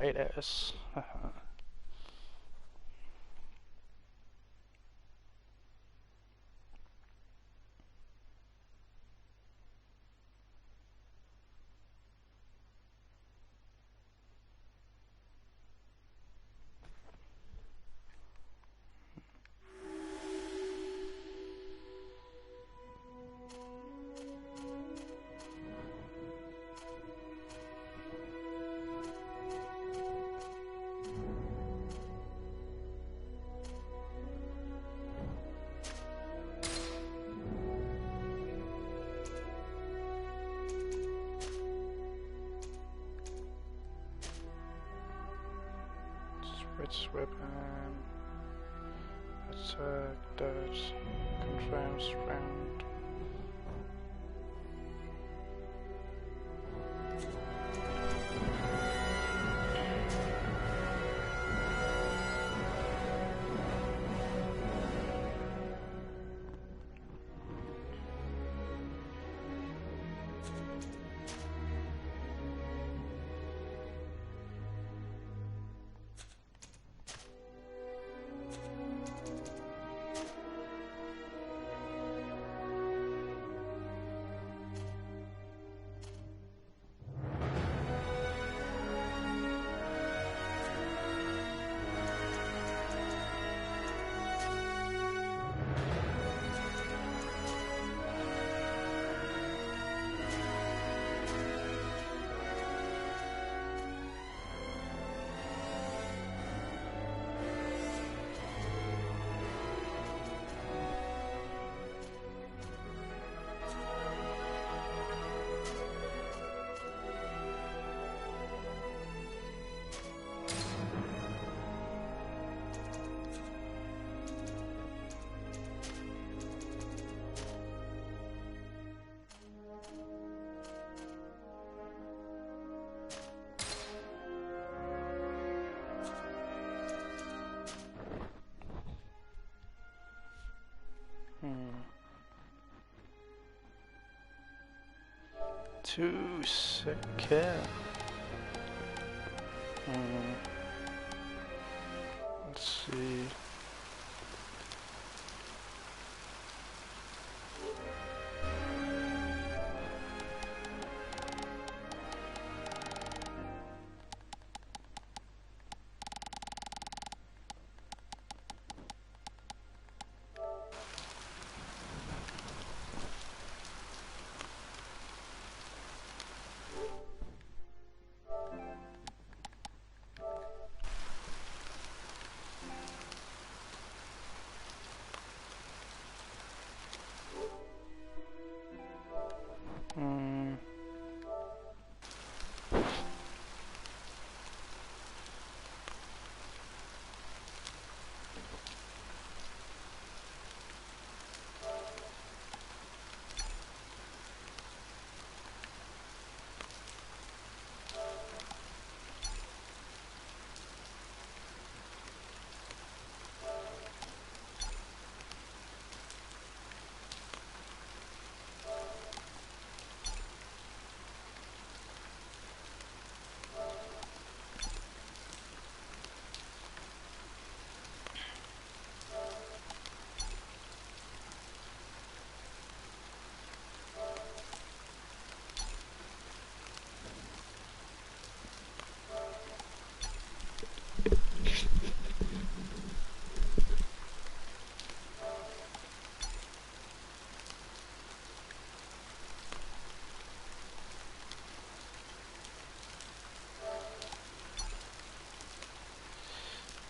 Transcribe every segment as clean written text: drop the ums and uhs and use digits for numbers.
it is. Switch weapon. Attack, dodge, confirms round. Two second. Let's see.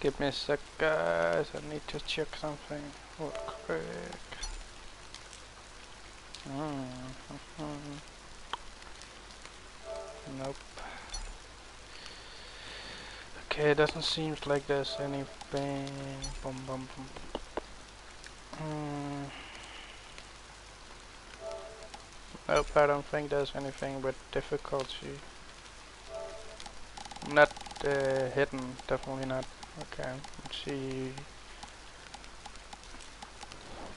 Give me a sec, guys. I need to check something real quick. Nope. Okay, it doesn't seem like there's anything. Boom, boom, boom. Nope, I don't think there's anything with difficulty. Not hidden, definitely not. Okay, let's see.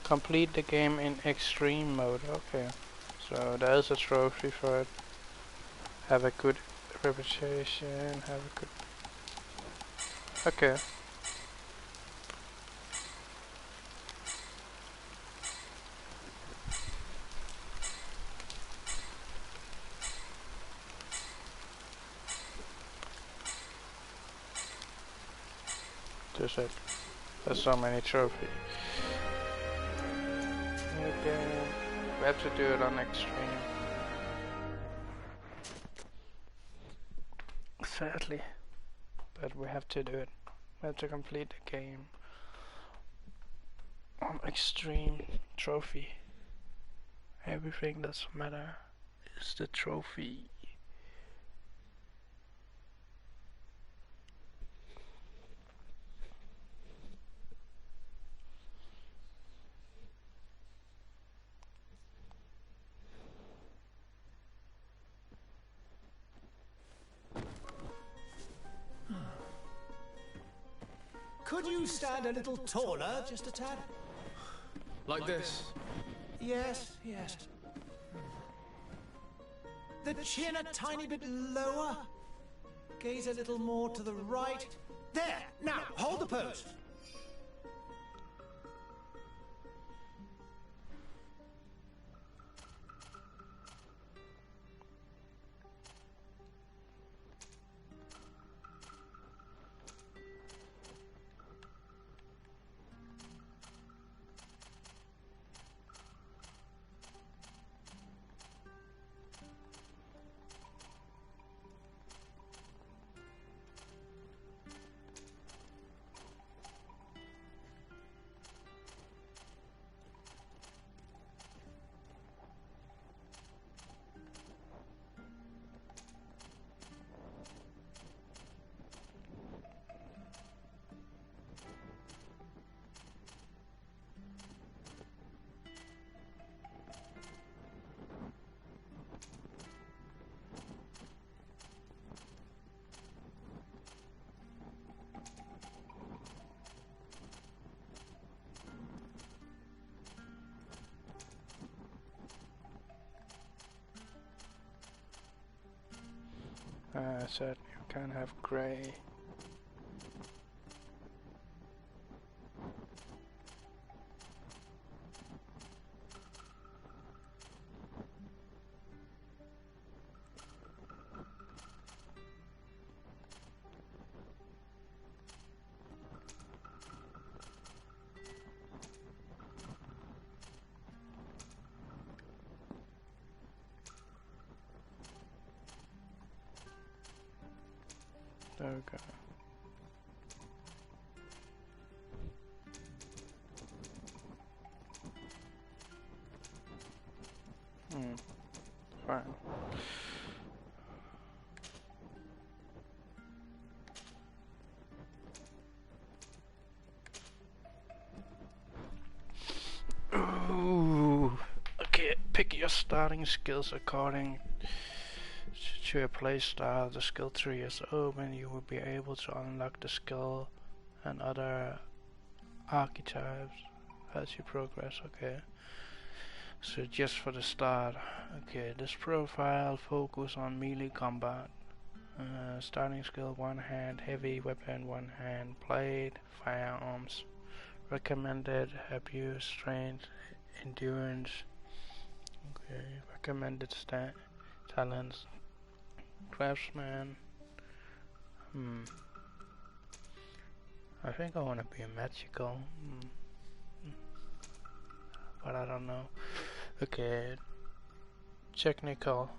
Complete the game in extreme mode. Okay, so there's a trophy for it. Have a good reputation. Have a good Okay. Just it. There's so many trophies. Okay. We have to do it on extreme. Sadly. But we have to do it. We have to complete the game on extreme trophy. Everything that's matter is the trophy. Could you stand a little taller, just a tad? Like this? Yes, yes. The chin a tiny bit lower. Gaze a little more to the right. There! Now, hold the pose. I said you can't have gray. There we go. Fine. Ooh. Okay, pick your starting skills according to your play style. The skill tree is open. You will be able to unlock the skill and other archetypes as you progress. Okay. So just for the start, okay, this profile focus on melee combat. Starting skill: one hand, heavy weapon, one hand, blade, firearms. Recommended: abuse, strength, endurance. Okay, recommended talents: craftsman. I think I want to be a magical. But I don't know. Okay, technical.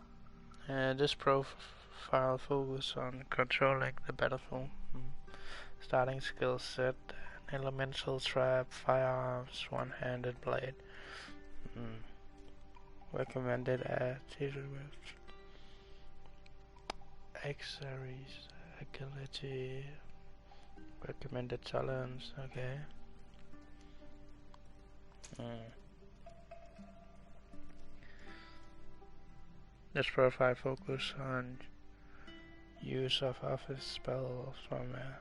This profile focus on controlling the battlefield. Starting skill set: elemental trap, firearms, one-handed blade. Recommended attributes: accessories, agility. Recommended talents. Okay. This profile focus on use of office spells from a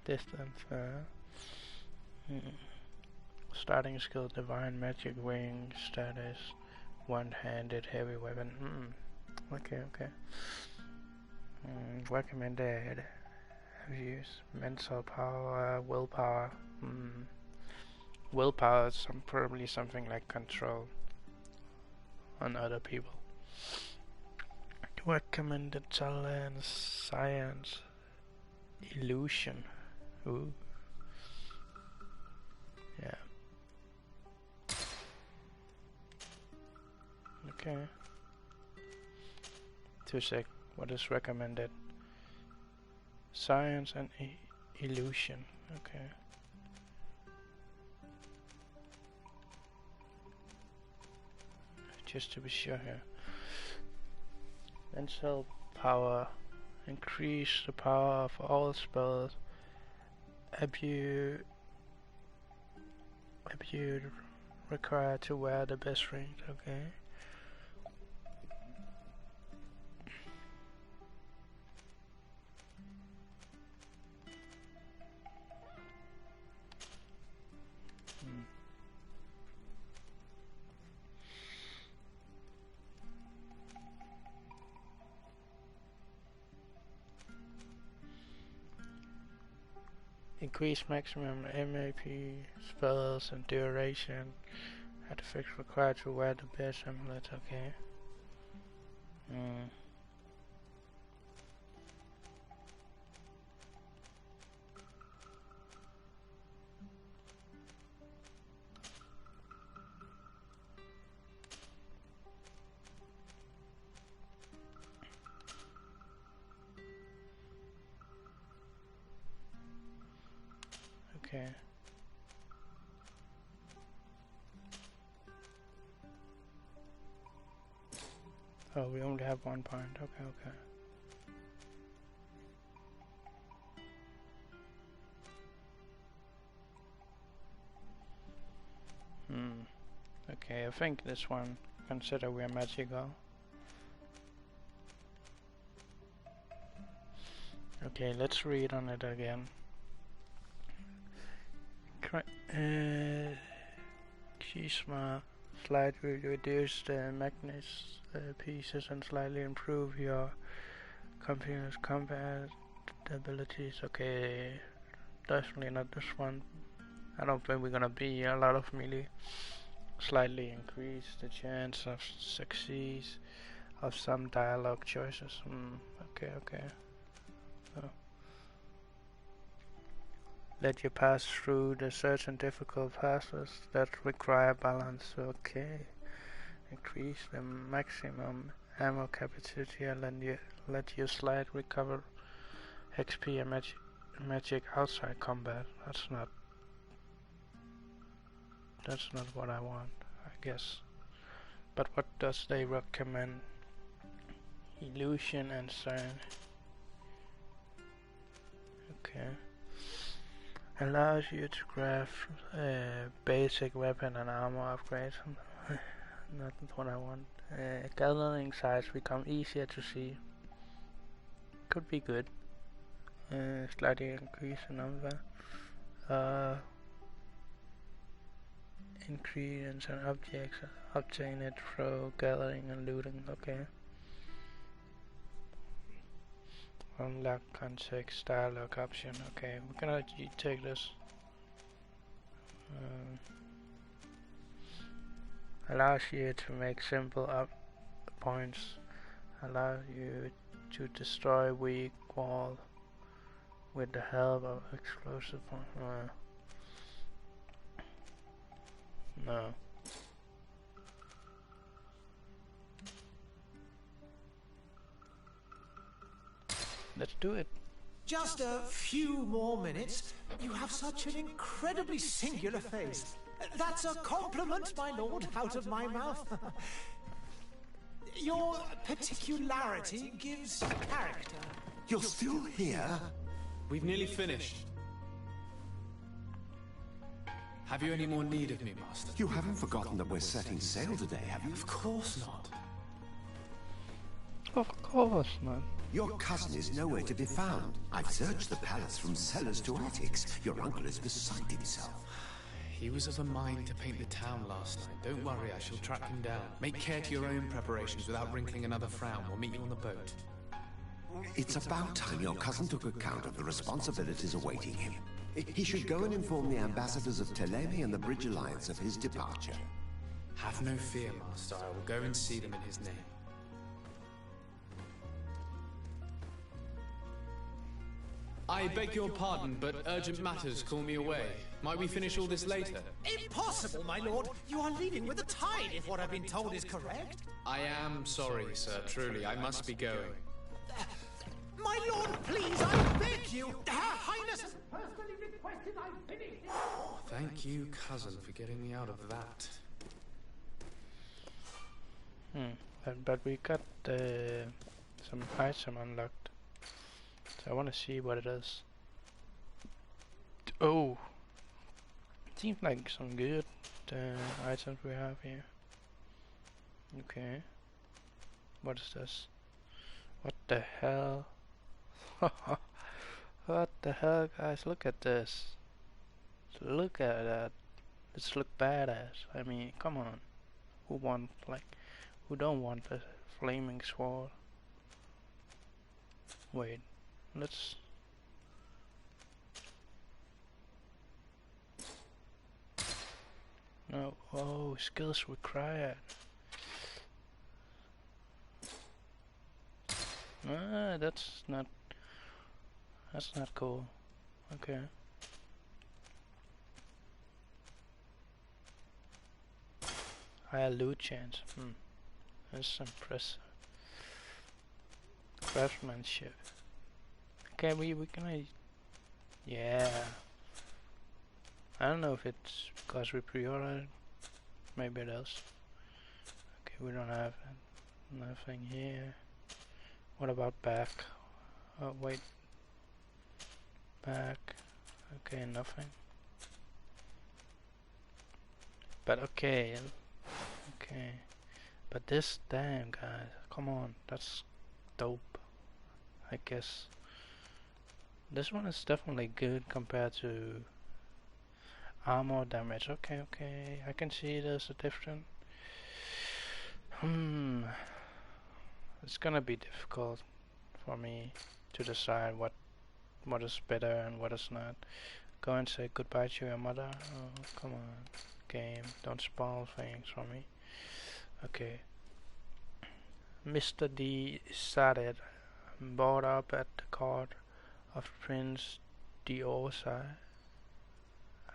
distance. Starting skill: divine magic wing. Status: one-handed heavy weapon. Okay. Recommended Use mental power, willpower. Willpower is probably something like control on other people. Recommended talent, science, illusion. Ooh. Yeah. Okay. 2 sec. What is recommended? Science and illusion. Okay. Just to be sure here. Mental power. Increase the power of all spells. Abuse required to wear the best ring. Okay. Increase maximum MAP spells and duration. Artifacts required to wear the best amulet. Okay. Okay. Oh, we only have 1 point. Okay, okay. Okay, I think this one, consider we're magical. Okay, let's read on it again. Chisma, slightly reduce the magnets pieces and slightly improve your confidence combat abilities. Okay, definitely not this one. I don't think we're gonna be a lot of melee. Slightly increase the chance of success of some dialogue choices. Okay, okay. Oh. Let you pass through the certain difficult passes that require balance. Okay. Increase the maximum ammo capacity and let you slide recover XP and magic outside combat. That's not what I want, I guess. But what does they recommend? Illusion and sign. Okay. Allows you to craft basic weapon and armor upgrades. Not what I want. Gathering size become easier to see. Could be good. Slightly increase the number. Ingredients and objects. Obtain it through gathering and looting. Okay. Unlock context dialogue option. Okay, we're gonna take this. Allows you to make simple points. Allows you to destroy weak wall with the help of explosive point. No. Let's do it. Just a few more minutes. You have such an incredibly singular face. That's a compliment, my lord, out of my mouth. Your particularity gives character. You're still here? We've nearly finished. Have you any more need of me, Master? You haven't forgotten that we're setting sail today, have you? Of course not. Of course not. Your cousin is nowhere to be found. I've searched the palace from cellars to attics. Your uncle is beside himself. He was of a mind to paint the town last night. Don't worry, I shall track him down. Make care to your own preparations without wrinkling another frown. We'll meet you on the boat. it's about time your cousin took account of the responsibilities awaiting him. He should go and inform the ambassadors of Teleme and the Bridge Alliance of his departure. Have no fear, Master. I will go and see them in his name. I beg your pardon, but urgent matters call me away. Might we finish all this later? Impossible, my lord! You are leaving with the tide, if what I've been told is correct. I am sorry, sir. Truly, I must be going. My lord, please, I beg you! Her Highness has personally requested I finish it! Thank you, cousin, for getting me out of that. But we got some item unlocked. So I want to see what it is. Oh! Seems like some good items we have here. Okay. What is this? What the hell? What the hell, guys? Look at this. Look at that. This look badass. I mean, come on. Who don't want a flaming sword? Wait. Let's... No. Oh, skills required. That's not cool. Okay. Higher loot chance. That's impressive. Craftsmanship. Okay, we can. Yeah. I don't know if it's because we pre-ordered. Maybe it is. Okay, we don't have nothing here. What about back? Oh wait. Back. Okay, nothing. But okay. Okay. But this, damn guys, come on, that's dope. I guess. This one is definitely good compared to armor damage. Okay, I can see there's a difference. It's gonna be difficult for me to decide what is better and what is not. Go and say goodbye to your mother. Oh, come on, game, don't spoil things for me. Okay. Mr. D started brought up at the court of Prince Diosai,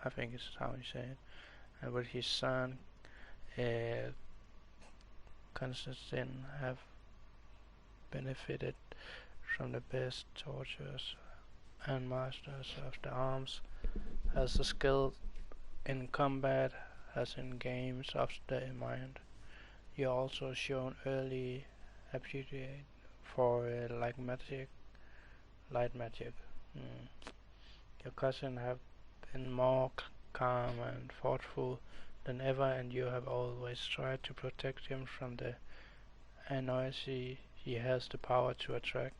I think is how you say it, and with his son Constantine have benefited from the best torturers and masters of the arms, as the skill in combat as in games of the mind. You also shown early aptitude for light magic. Your cousin have been more calm and thoughtful than ever, and you have always tried to protect him from the annoyance he has the power to attract,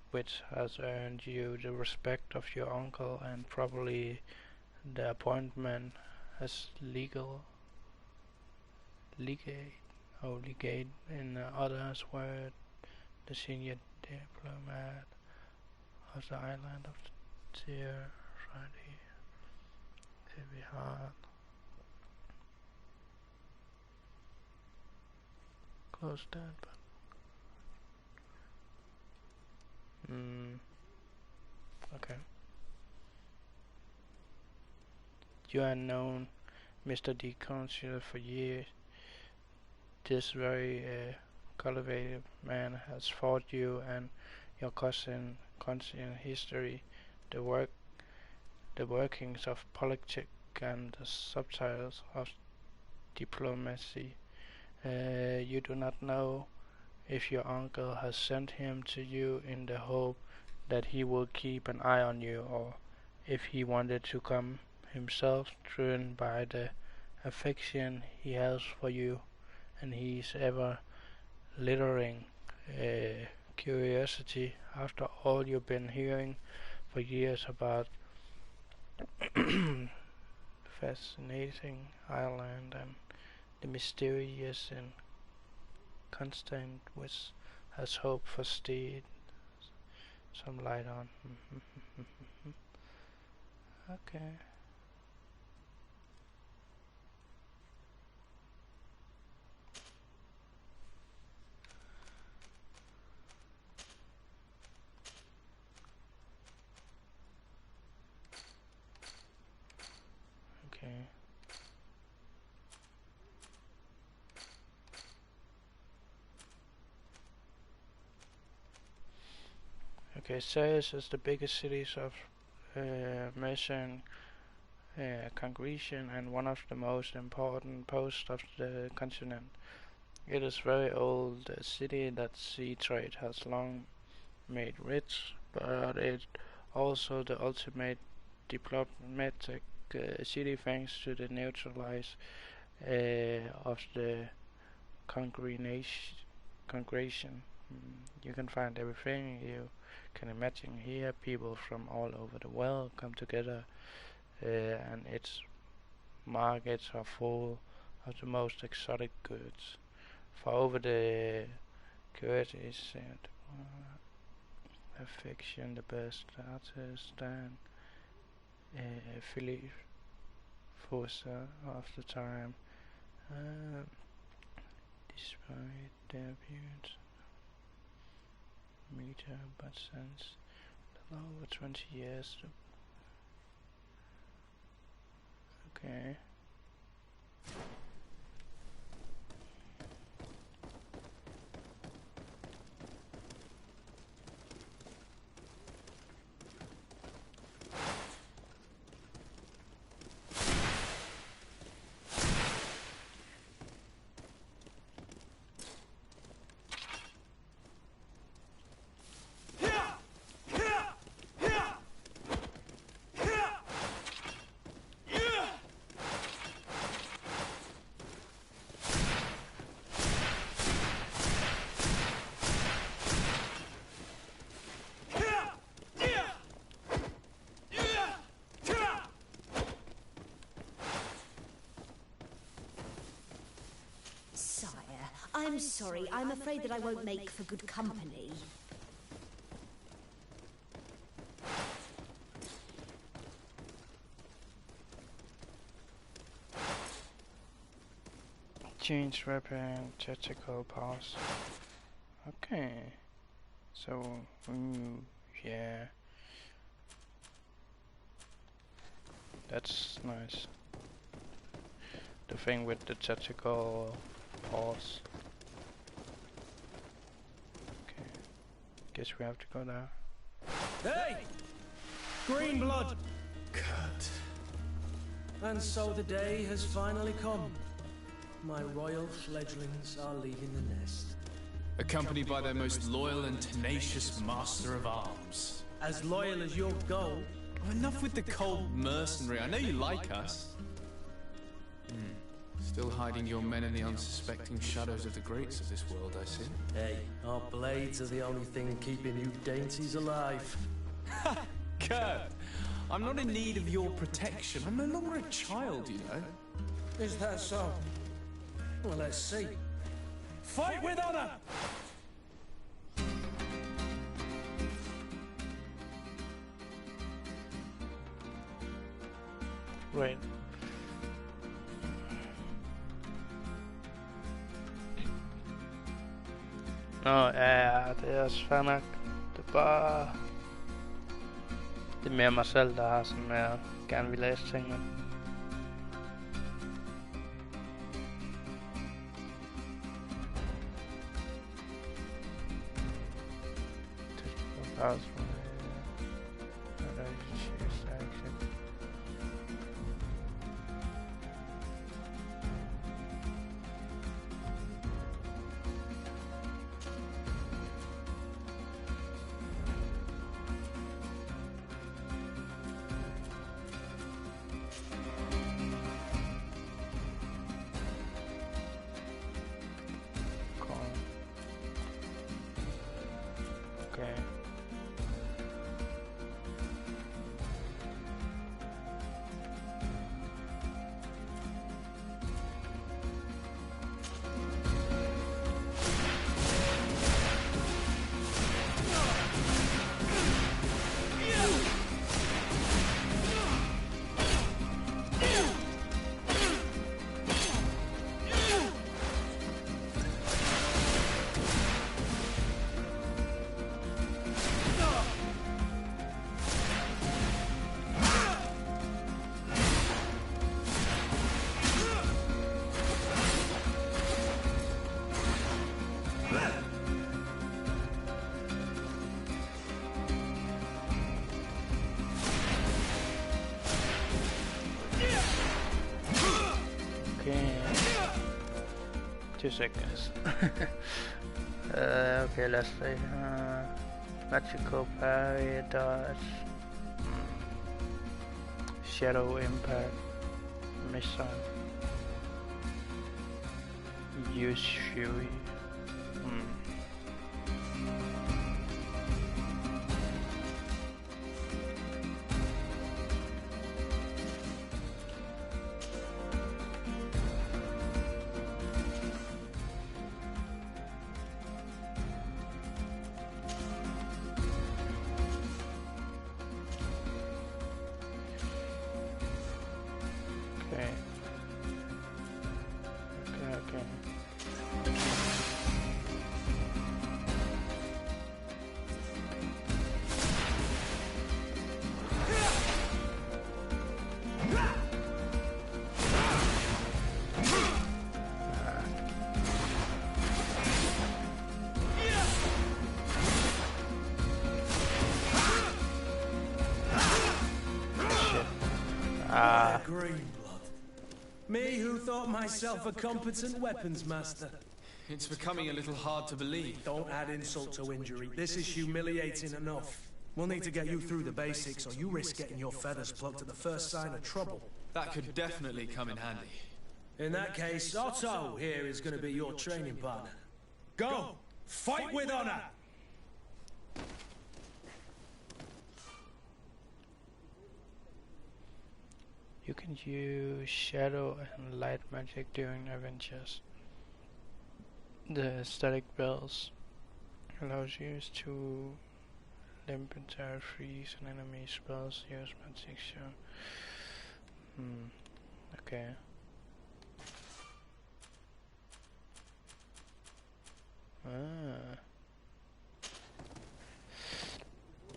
which has earned you the respect of your uncle and probably the appointment as legate in others word, the senior diplomat of the island of Tyr Friday. Heavy heart. Close that, but okay. You are known Mr. D. Consul for years. This very cultivated man has fought you and your cousin in history, the workings of politics and the subtitles of diplomacy. You do not know if your uncle has sent him to you in the hope that he will keep an eye on you, or if he wanted to come himself, driven by the affection he has for you, and he is ever littering curiosity after all you've been hearing for years about fascinating island and the mysterious and constant which has hope for steed some light on. Okay. Okay. Okay, Sayers is the biggest cities of Meson congregation and one of the most important posts of the continent. It is very old, a city that sea trade has long made rich, but it also the ultimate diplomatic city thanks to the neutralize of the congregation. You can find everything you can imagine here. People from all over the world come together, and its markets are full of the most exotic goods. For over the Curtis and affection, the best artist and Philip Foster of the time. Despite their appearance, meter, but since over 20 years. Okay. I'm sorry, I'm afraid that I won't make for good company. Change weapon, tactical pass. Okay. So, yeah. That's nice. The thing with the tactical pause. Okay. Guess we have to go there. Hey! Green blood! Kurt. And so the day has finally come. My royal fledglings are leaving the nest. Accompanied by their most loyal and tenacious master of arms. As loyal as your gold. Oh, enough with the cold mercenary. I know you like us. Still hiding your men in the unsuspecting shadows of the greats of this world, I see. Hey, our blades are the only thing keeping you dainties alive. Ha! Kurt! I'm not in need of your protection. I'm no longer a child, you know. Is that so? Well, let's see. Fight with honor! Right. Nå, ja, det er også fair nok. Det er bare... Det er mere mig selv, der har sådan mere gerne vil læse tingene. Okay. 2 seconds. Okay, let's see. Magical parry, dodge, shadow impact, missile, use fury. Greenblood. Me who thought myself a competent weapons master. It's becoming a little hard to believe. Don't add insult to injury. This is humiliating enough. We'll need to get you through the basics, or you risk getting your feathers plucked at the first sign of trouble. That could definitely come in handy. In that case, Otto here is going to be your training partner. Go! Fight with honor! You can use shadow and light magic during adventures. The static bells allows you to limp entire freeze and enemy spells use magic show. Okay.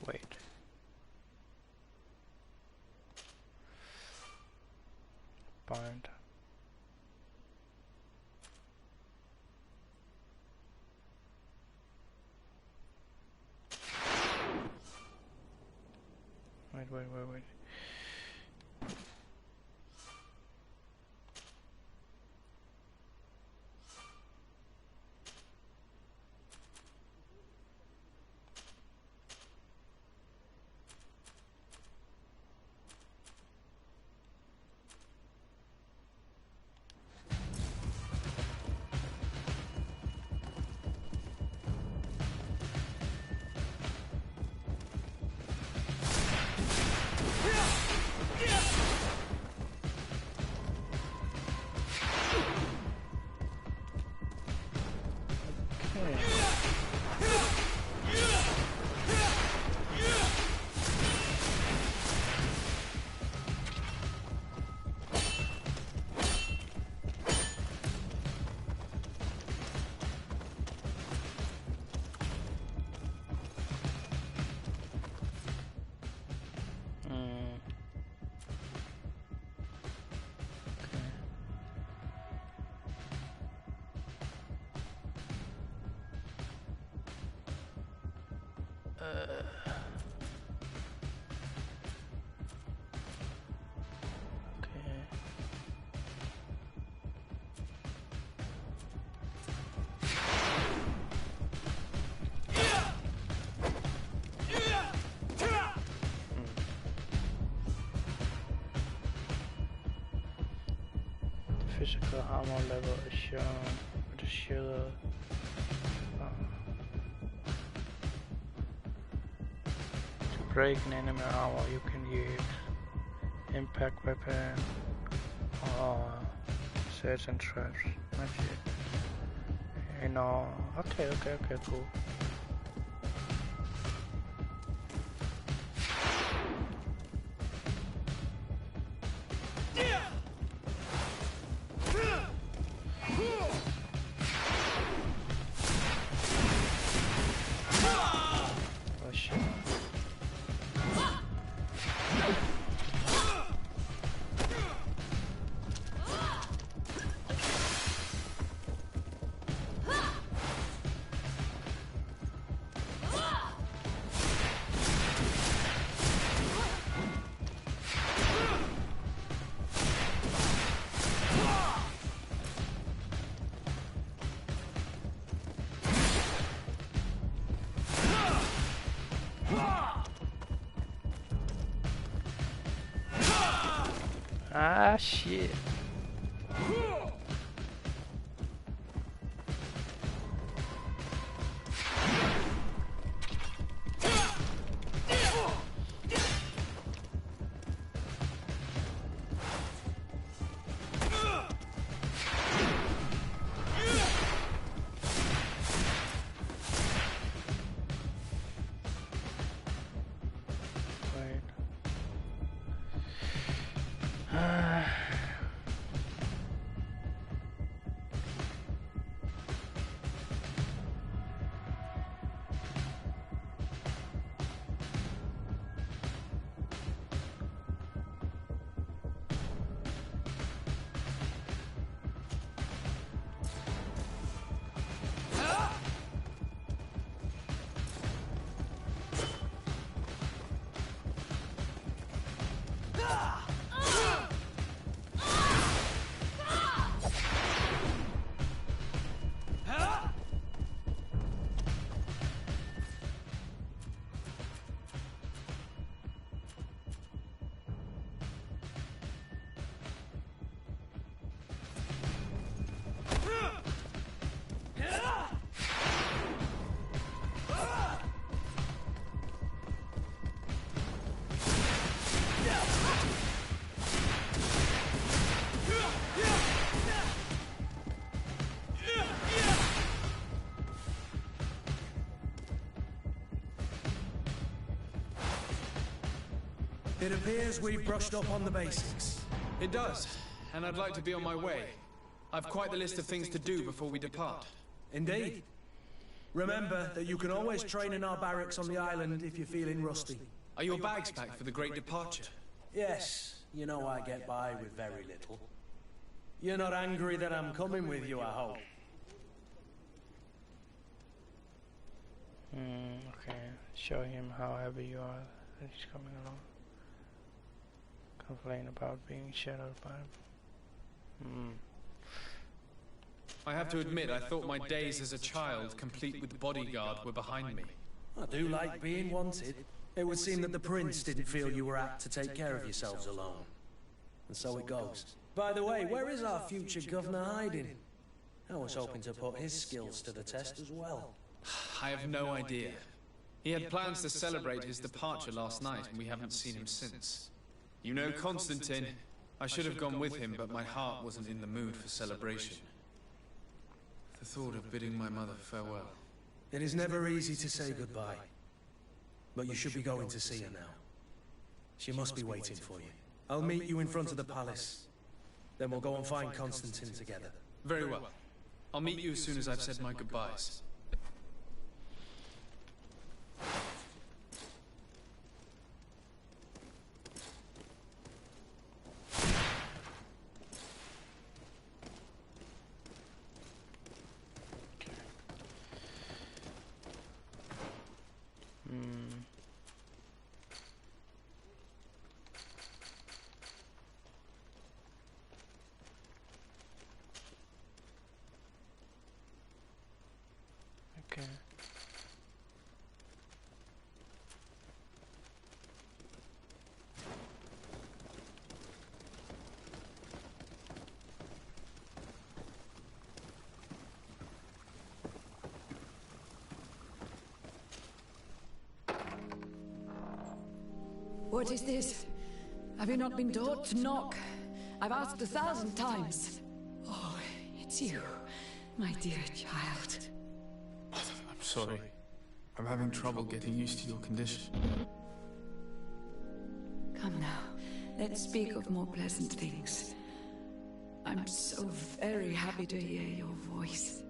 Wait. Bind. Wait. Physical armor level is shown with the shield. To break an enemy armor, you can use impact weapon or search and traps. Magic. You know. Okay, cool. Ah, shit. It appears we've brushed up on the basics. It does, and I'd like to be on my way. I've quite the list of things to do before we depart. Indeed. Remember that you can always train in our barracks on the island if you're feeling rusty. Are your bags packed for the great departure? Yes, you know I get by with very little. You're not angry that I'm coming with you, I hope. Okay. Show him how heavy you are that he's coming along. Complain about being shadowed by him. I have to admit, I thought my days as a child, complete with bodyguard, were behind me. I do like being wanted. It would seem that the prince didn't feel you were apt to take care of yourselves alone. And so it goes. By the way, where is our future governor hiding? I was hoping to put his skills to the test as well. I have no idea. He had plans to celebrate his departure last night, and we haven't seen him since. You know Constantine. I should have gone with him, but my heart wasn't in the mood for celebration. The thought of bidding my mother farewell. It is never easy to say goodbye. But you should be going to see her now. She must be waiting for you. I'll meet you in front of the palace. Then we'll go and find Constantine together. Very well. I'll meet you as soon as I've said my goodbyes. Okay. What is this? Have you not been taught to knock? I've asked 1,000 times. Oh, it's you, my dear child. I'm sorry. I'm having trouble getting used to your condition. Come now, let's speak of more pleasant things. I'm so very happy to hear your voice.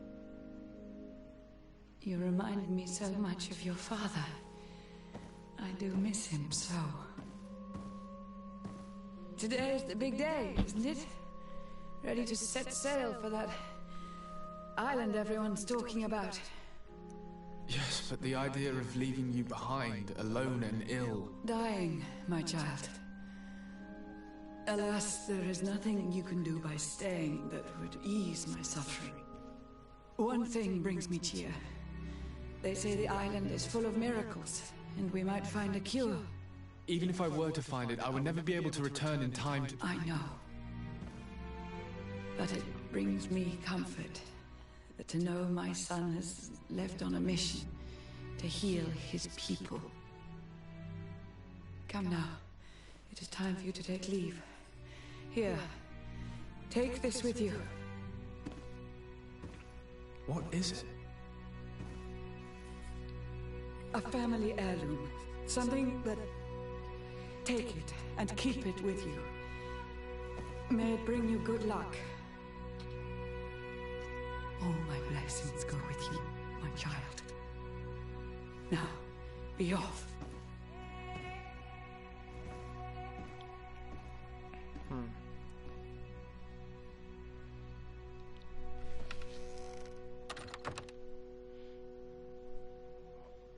You remind me so much of your father. I do miss him so. Today is the big day, isn't it? Ready to set sail for that island everyone's talking about. Yes, but the idea of leaving you behind, alone and ill... Dying, my child. Alas, there is nothing you can do by staying that would ease my suffering. One thing brings me cheer. They say the island is full of miracles, and we might find a cure. Even if I were to find it, I would never be able to return in time to... I know. But it brings me comfort to know my son has left on a mission to heal his people. Come now. It is time for you to take leave. Here, take this with you. What is it? A family heirloom. Something that... Take it and keep it with you. May it bring you good luck. All my blessings go with you, my child. Now, be off.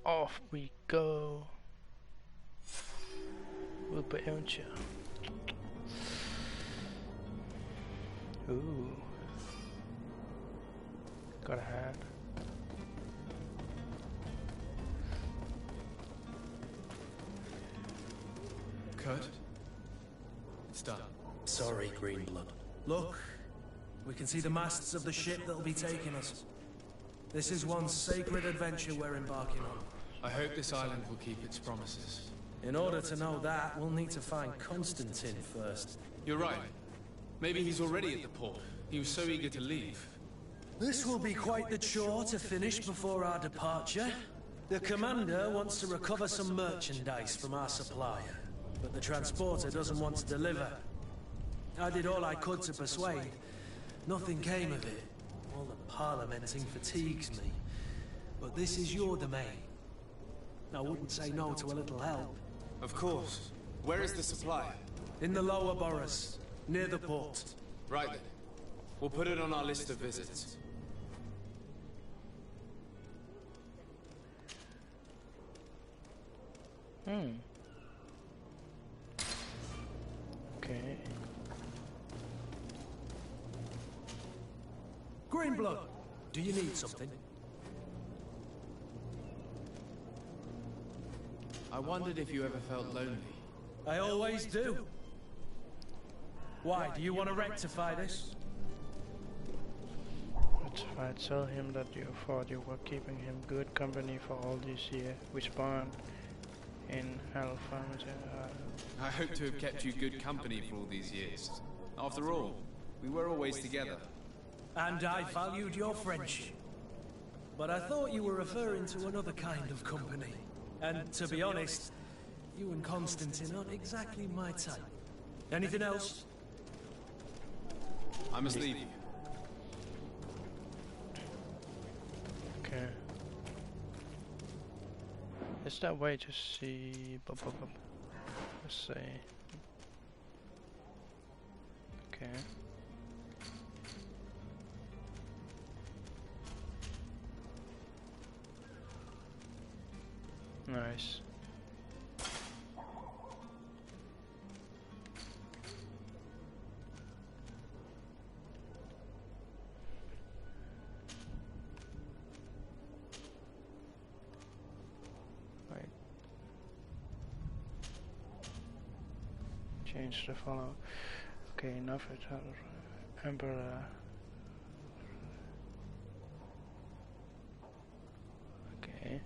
Off we go. Ud på eventyr. Ooh. Got a hat. Kurt? It's done. Sorry, Greenblood. Look, we can see the masts of the ship that'll be taking us. This is one sacred adventure we're embarking on. I hope this island will keep its promises. In order to know that, we'll need to find Constantine first. You're right. Maybe he's already at the port. He was so eager to leave. This will be quite the chore to finish before our departure. The commander wants to recover some merchandise from our supplier, but the transporter doesn't want to deliver. I did all I could to persuade. Nothing came of it. All the parliamenting fatigues me. But this is your domain. I wouldn't say no to a little help. Of course. Where is the supply? In the lower boroughs, near the port. Right then. We'll put it on our list of visits. Okay. Greenblood, do you need something? I wondered if you ever felt lonely. I always do. Why, do you want to rectify this? Let's try to tell him that you thought you were keeping him good company for all these years. We spawned in Alpha. I hope to have kept you good company for all these years. After all, we were always together. And I valued your friendship. But I thought you were referring to another kind of company. And to be honest, you and Constantine aren't exactly my type. Anything else? I must leave you. Okay. Is that way to see? Let's see. Okay. Nice. Right. Change the follow. Okay, enough. It has Emperor. Okay.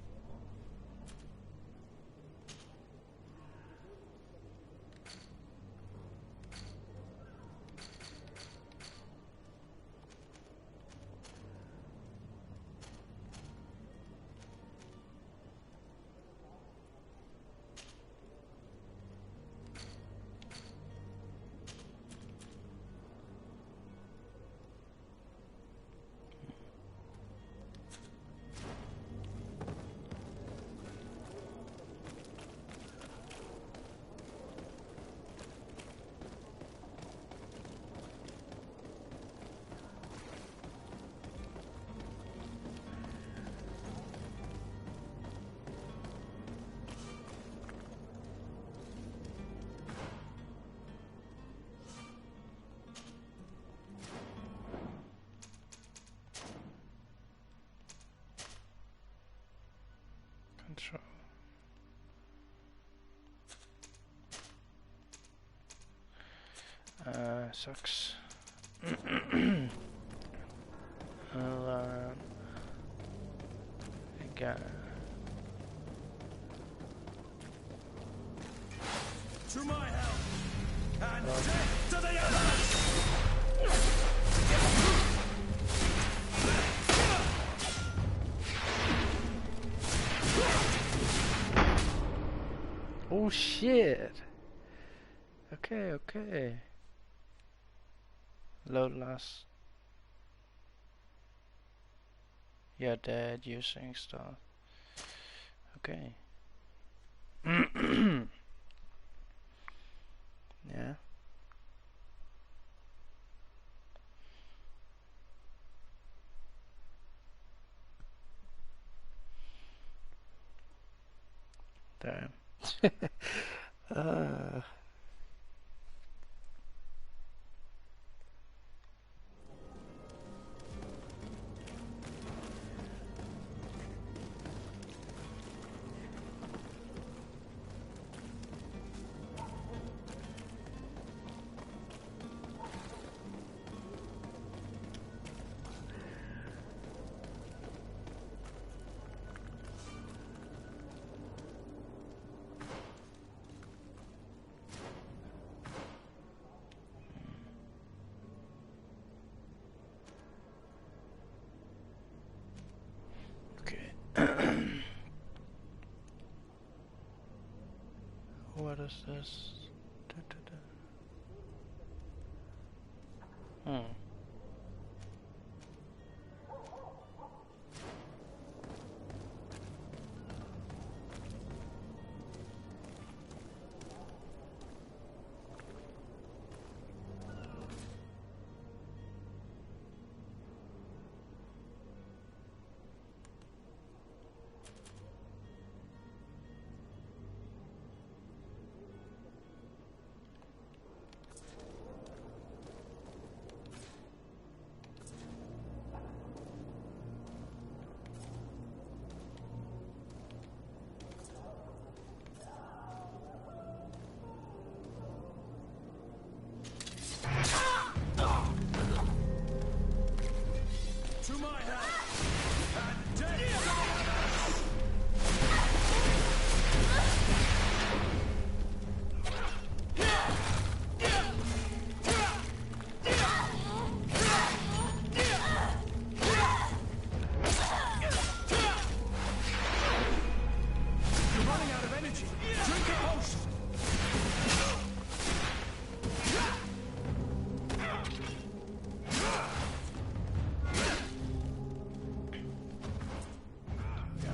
Sucks. I'll, again. To my help! And death to the others! Oh shit! Okay, okay. Load last. You're dead using stuff. Okay. Yeah. Damn. uh. What is this? To my help! And death to the others! You're running out of energy. Drink a potion.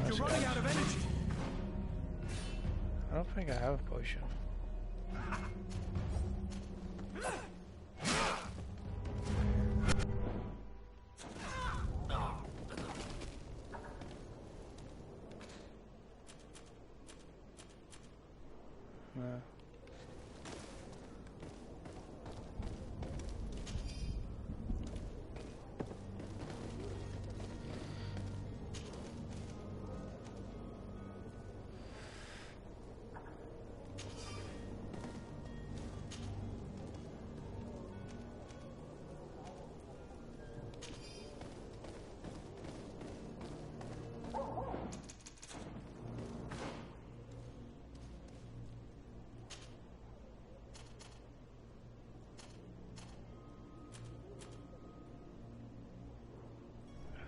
You're running out of energy. I don't think I have a potion. No.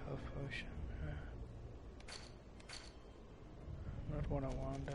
Health potion. Not what I wanted.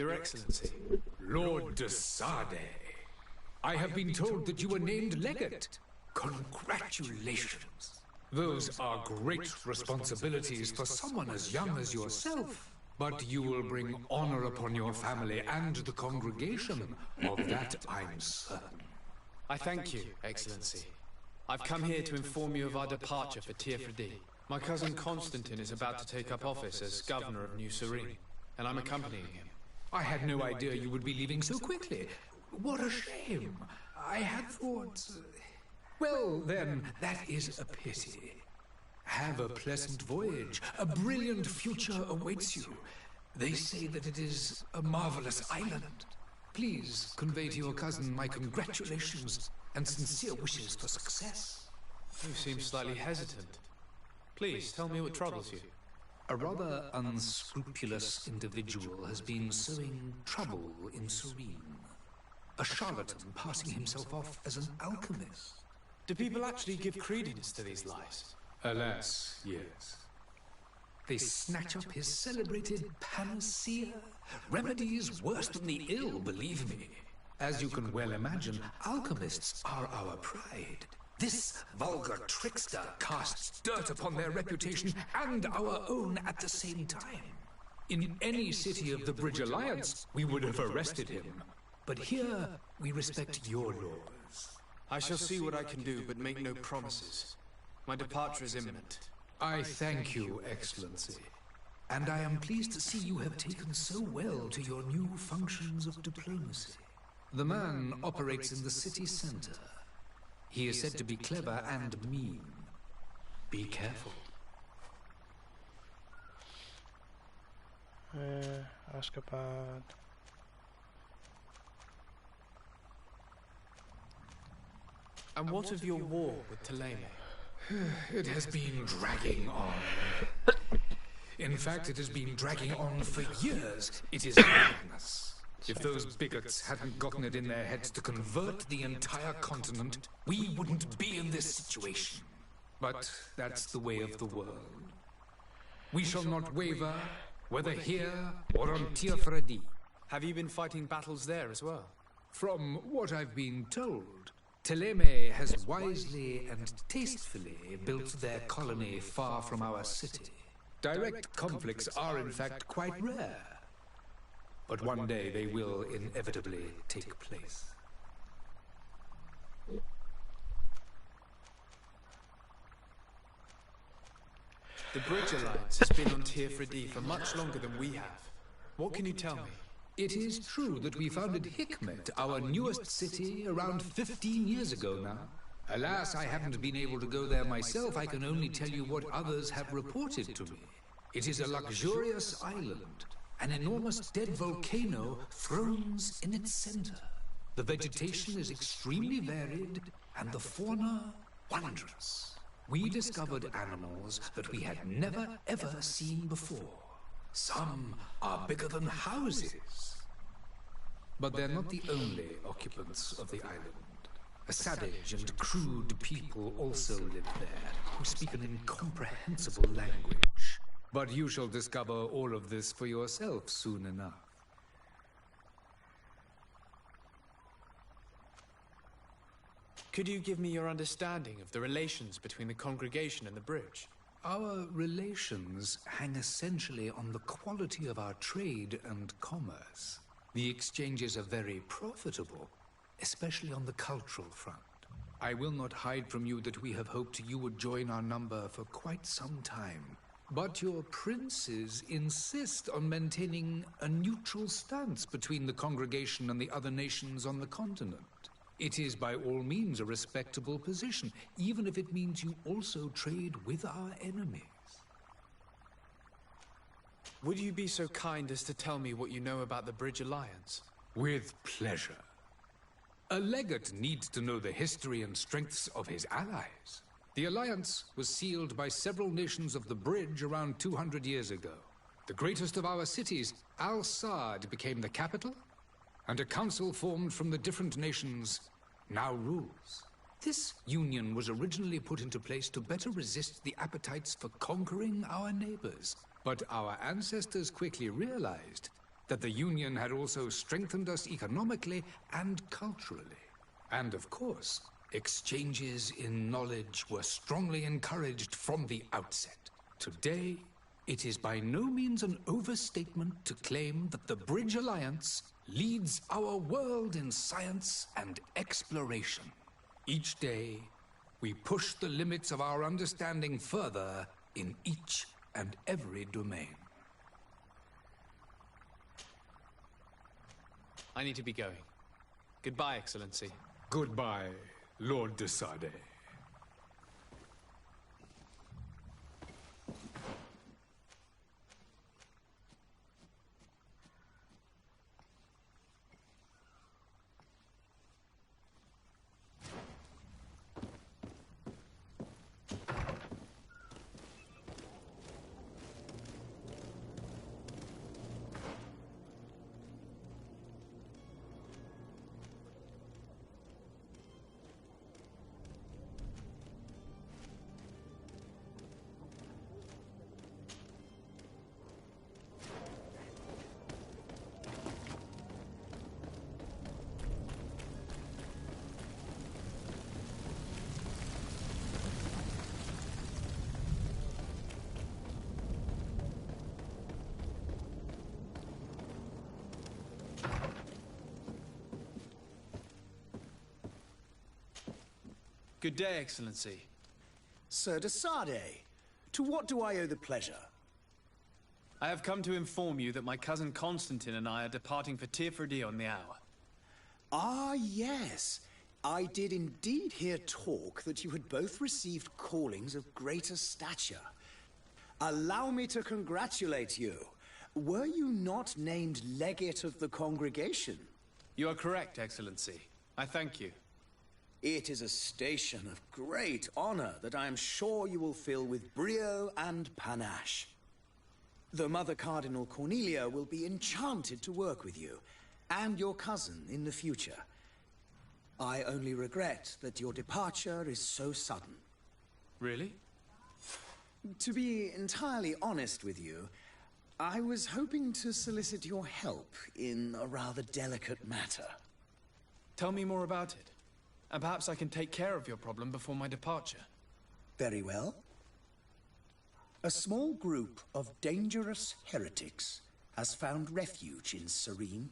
Your Excellency. Lord de Sade, I have been told that you were named legate. Congratulations. Those are great responsibilities for someone as young as yourself. But you will bring honor upon your family and the congregation. Of that I'm certain. I thank you, Excellency. I've come here to inform you of our departure for Tirfredi. My cousin Constantine is about to take up office as governor of New Serene, and I'm accompanying him. I had no idea you would be leaving so quickly. What a shame. I had thought... Well, then, that is a pity. Have a pleasant voyage. A brilliant future awaits you. They say that it is a marvelous island. Please convey to your cousin my congratulations and sincere wishes for success. You seem slightly hesitant. Please, tell me what troubles you. A rather unscrupulous individual has been sowing trouble in Serene. A charlatan passing himself off as an alchemist. Do people actually give credence to these lies? Alas, yes. They snatch up his celebrated panacea. Remedies worse than the ill, believe me. As you can well imagine, alchemists are our pride. This vulgar trickster casts dirt upon their reputation and our own at the same time. In any city of the Bridge Alliance, we would have arrested him. But here, we respect your laws. I shall see what I can do, but make no promises. My departure is imminent. I thank you, Excellency. And I am pleased to see you have taken so well to your new functions of diplomacy. The man operates in the city center. He is said to be clever and mean. Be careful. Ask about... And what of your war with Thélème? It has been dragging on. In fact, it has been dragging on for years. It is madness. If those bigots hadn't gotten it in their heads to convert the entire continent, we wouldn't be in this situation. But that's the way of the world. We shall not waver, whether here or on Tirfredi. Have you been fighting battles there as well? From what I've been told, Thélème has wisely and tastefully built their colony far from our city. Direct conflicts are in fact quite rare. But one day they will inevitably take place. The Bridge Alliance has been on Tirfredi for much longer than we have. What can you tell me? It is true that we founded Hikmet, our newest city, around 15 years ago now. Alas, I haven't been able to go there myself. I can only tell you what others have reported to me. It is a luxurious island. An enormous dead volcano thrones in its center. The vegetation is extremely varied, and the fauna wondrous. We discovered animals that we had never ever seen before. Some are bigger than houses. But they're not the only occupants of the island. A savage and crude people also live there, who speak an incomprehensible language. But you shall discover all of this for yourself soon enough. Could you give me your understanding of the relations between the congregation and the bridge? Our relations hang essentially on the quality of our trade and commerce. The exchanges are very profitable, especially on the cultural front. I will not hide from you that we have hoped you would join our number for quite some time. But your princes insist on maintaining a neutral stance between the congregation and the other nations on the continent. It is by all means a respectable position, even if it means you also trade with our enemies. Would you be so kind as to tell me what you know about the Bridge Alliance? With pleasure. A legate needs to know the history and strengths of his allies. The alliance was sealed by several nations of the Bridge around 200 years ago. The greatest of our cities, Al-Sad, became the capital, and a council formed from the different nations now rules. This union was originally put into place to better resist the appetites for conquering our neighbors. But our ancestors quickly realized that the Union had also strengthened us economically and culturally. And of course, exchanges in knowledge were strongly encouraged from the outset. Today, it is by no means an overstatement to claim that the Bridge Alliance leads our world in science and exploration. Each day, we push the limits of our understanding further in each and every domain. I need to be going. Goodbye, Excellency. Goodbye, Lord de Sade. Good day, Excellency. Sir de Sade, to what do I owe the pleasure? I have come to inform you that my cousin Constantine and I are departing for Tirfredi on the hour. Ah, yes. I did indeed hear talk that you had both received callings of greater stature. Allow me to congratulate you. Were you not named legate of the congregation? You are correct, Excellency. I thank you. It is a station of great honor that I am sure you will fill with brio and panache. The Mother Cardinal Cornelia will be enchanted to work with you, and your cousin in the future. I only regret that your departure is so sudden. Really? To be entirely honest with you, I was hoping to solicit your help in a rather delicate matter. Tell me more about it. And perhaps I can take care of your problem before my departure. Very well. A small group of dangerous heretics has found refuge in Serene.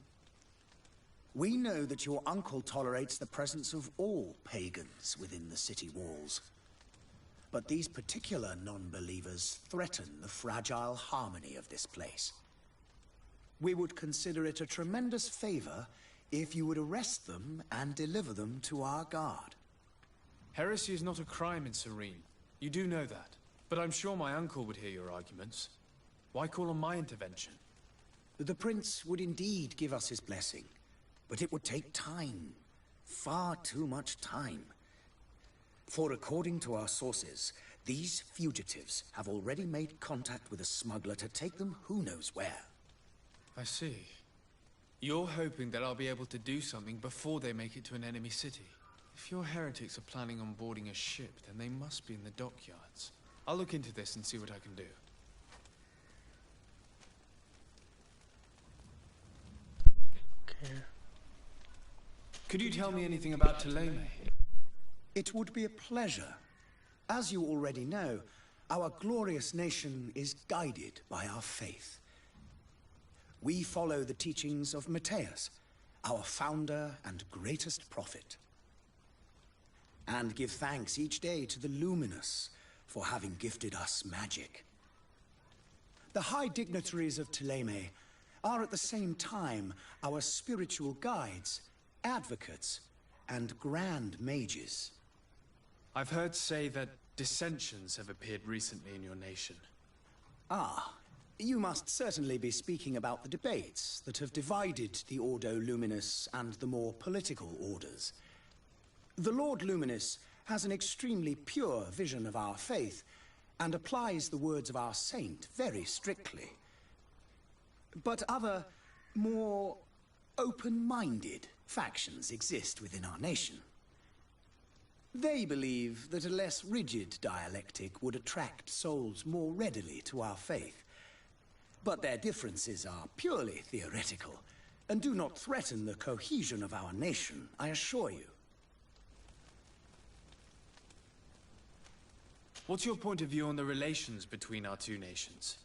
We know that your uncle tolerates the presence of all pagans within the city walls. But these particular non-believers threaten the fragile harmony of this place. We would consider it a tremendous favor if you would arrest them and deliver them to our guard. Heresy is not a crime in Serene. You do know that. But I'm sure my uncle would hear your arguments. Why call on my intervention? The prince would indeed give us his blessing, but it would take time. Far too much time. For according to our sources, these fugitives have already made contact with a smuggler to take them who knows where. I see. You're hoping that I'll be able to do something before they make it to an enemy city. If your heretics are planning on boarding a ship, then they must be in the dockyards. I'll look into this and see what I can do. Okay. Could you tell me anything about Ptolemy? It would be a pleasure. As you already know, our glorious nation is guided by our faith. We follow the teachings of Matthias, our founder and greatest prophet. And give thanks each day to the Luminous for having gifted us magic. The high dignitaries of Ptolemy are at the same time our spiritual guides, advocates, and grand mages. I've heard say that dissensions have appeared recently in your nation. Ah, you must certainly be speaking about the debates that have divided the Ordo Luminis and the more political orders. The Lord Luminis has an extremely pure vision of our faith and applies the words of our saint very strictly. But other, more open-minded factions exist within our nation. They believe that a less rigid dialectic would attract souls more readily to our faith. But their differences are purely theoretical, and do not threaten the cohesion of our nation, I assure you. What's your point of view on the relations between our two nations?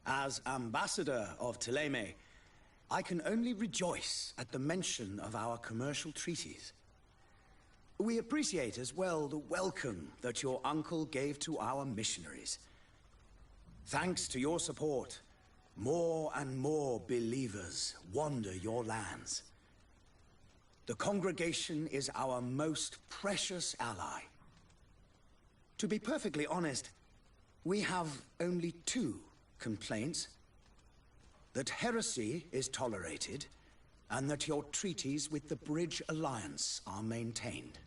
As ambassador of Thélème, I can only rejoice at the mention of our commercial treaties. We appreciate as well the welcome that your uncle gave to our missionaries. Thanks to your support, more and more believers wander your lands. The congregation is our most precious ally. To be perfectly honest, we have only two complaints. That heresy is tolerated, and that your treaties with the Bridge Alliance are maintained.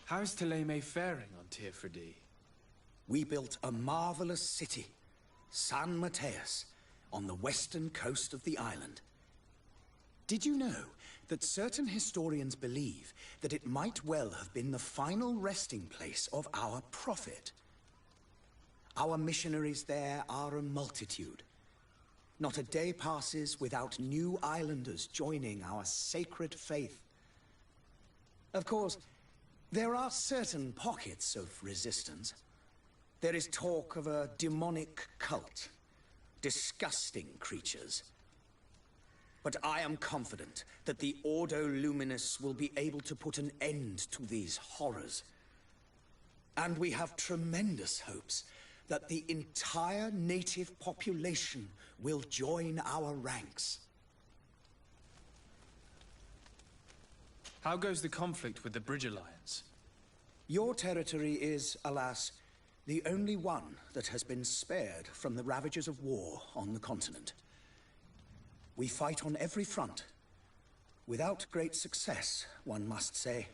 How is Thélème faring on Teofredi? We built a marvelous city, San Mateus, on the western coast of the island. Did you know that certain historians believe that it might well have been the final resting place of our prophet? Our missionaries there are a multitude. Not a day passes without new islanders joining our sacred faith. Of course, there are certain pockets of resistance. There is talk of a demonic cult. Disgusting creatures. But I am confident that the Ordo Luminous will be able to put an end to these horrors. And we have tremendous hopes that the entire native population will join our ranks. How goes the conflict with the Bridge Alliance? Your territory is, alas, the only one that has been spared from the ravages of war on the continent. We fight on every front. Without great success, one must say.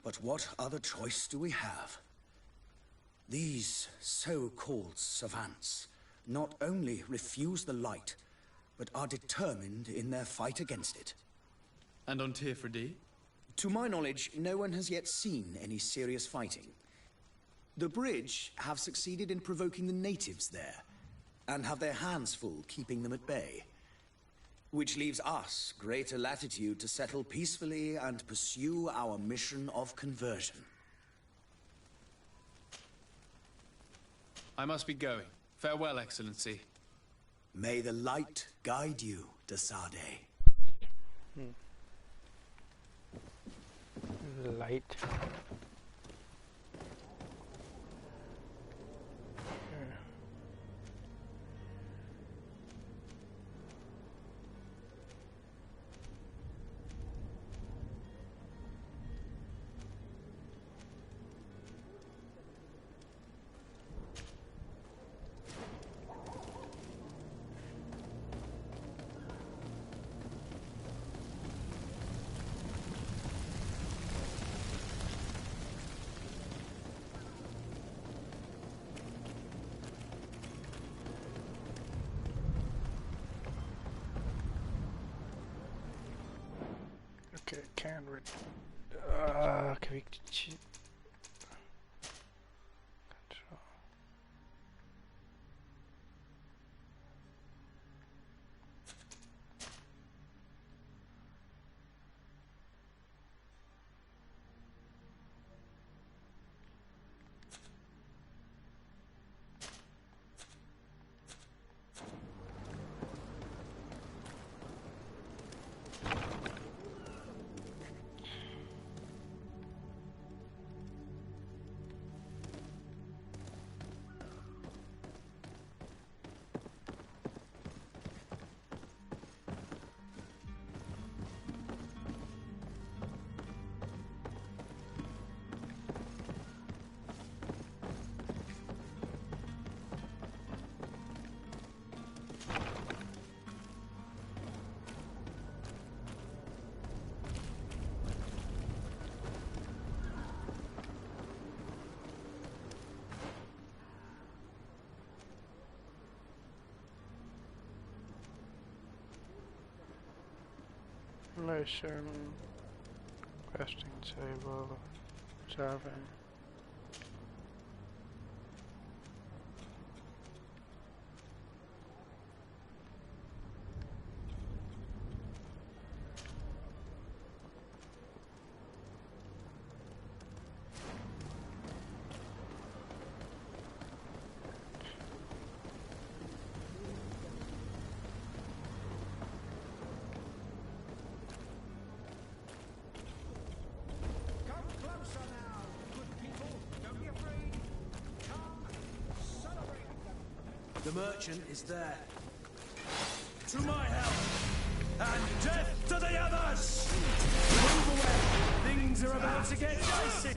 But what other choice do we have? These so-called savants not only refuse the light, but are determined in their fight against it. And on Teofredi? To my knowledge, no one has yet seen any serious fighting. The Bridge have succeeded in provoking the natives there, and have their hands full keeping them at bay. Which leaves us greater latitude to settle peacefully and pursue our mission of conversion. I must be going. Farewell, Excellency. May the light guide you, de Sade. Light. Okay, can we? Can we cheat? Control. Mission, questing table, serving. The merchant is there. To my help! And death to the others! Move away! Things are about to get dicey!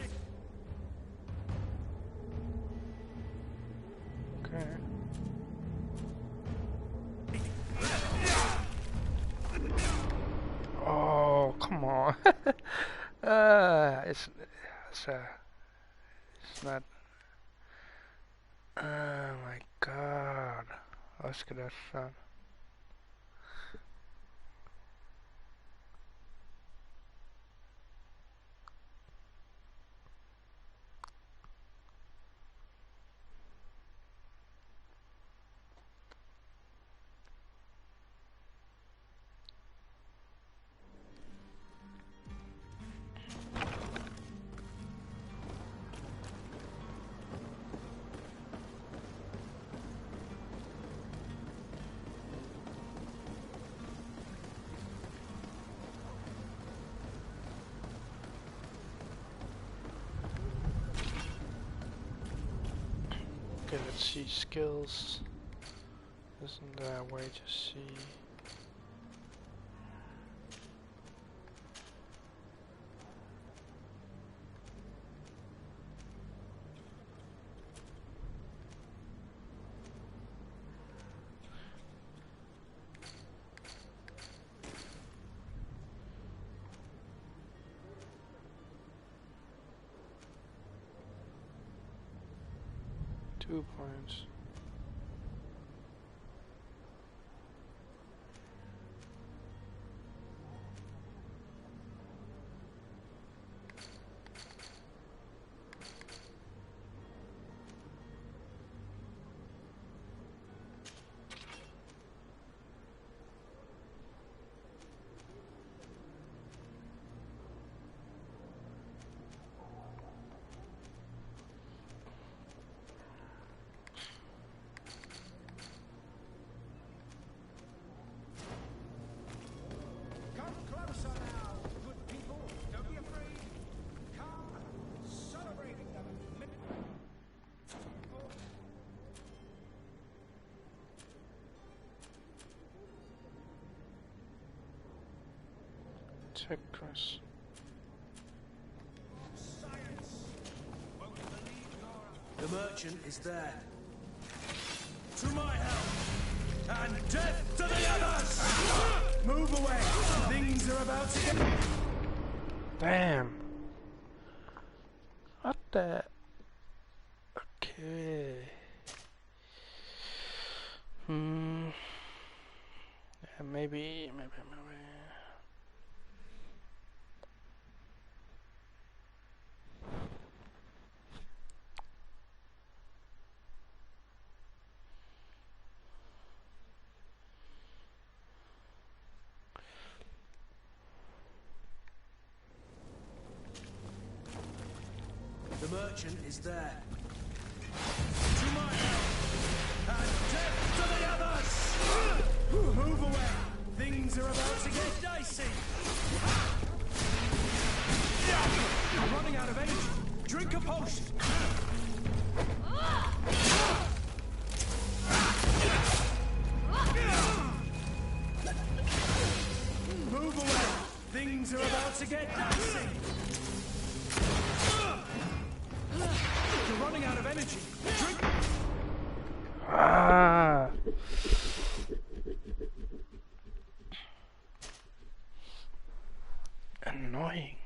Okay. Oh, come on. It's not. Oh my god. Let's get that fun. Okay, let's see skills. Isn't there a way to see? Two points. Chakras. The merchant is there. To my help! And death to the others! Move away! Things are about to get... Damn. What the? Okay. Yeah, maybe. The merchant is there. To my help! And death to the others! Move away! Things are about to get dicey! I'm running out of energy! Drink a potion! Move away! Things are about to get dicey! You're running out of energy. Drink. Ah. Annoying.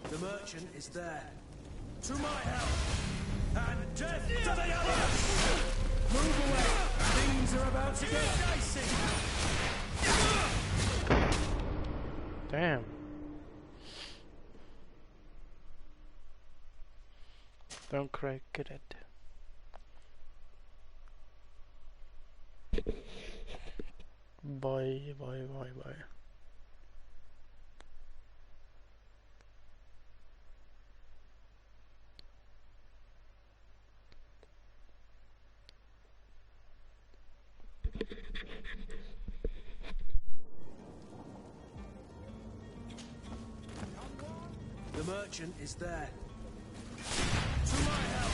The merchant is there. To my help! And death to the others! Move away! Things are about to get dicey! Damn. Don't quite get it. Bye. The merchant is there. To my help!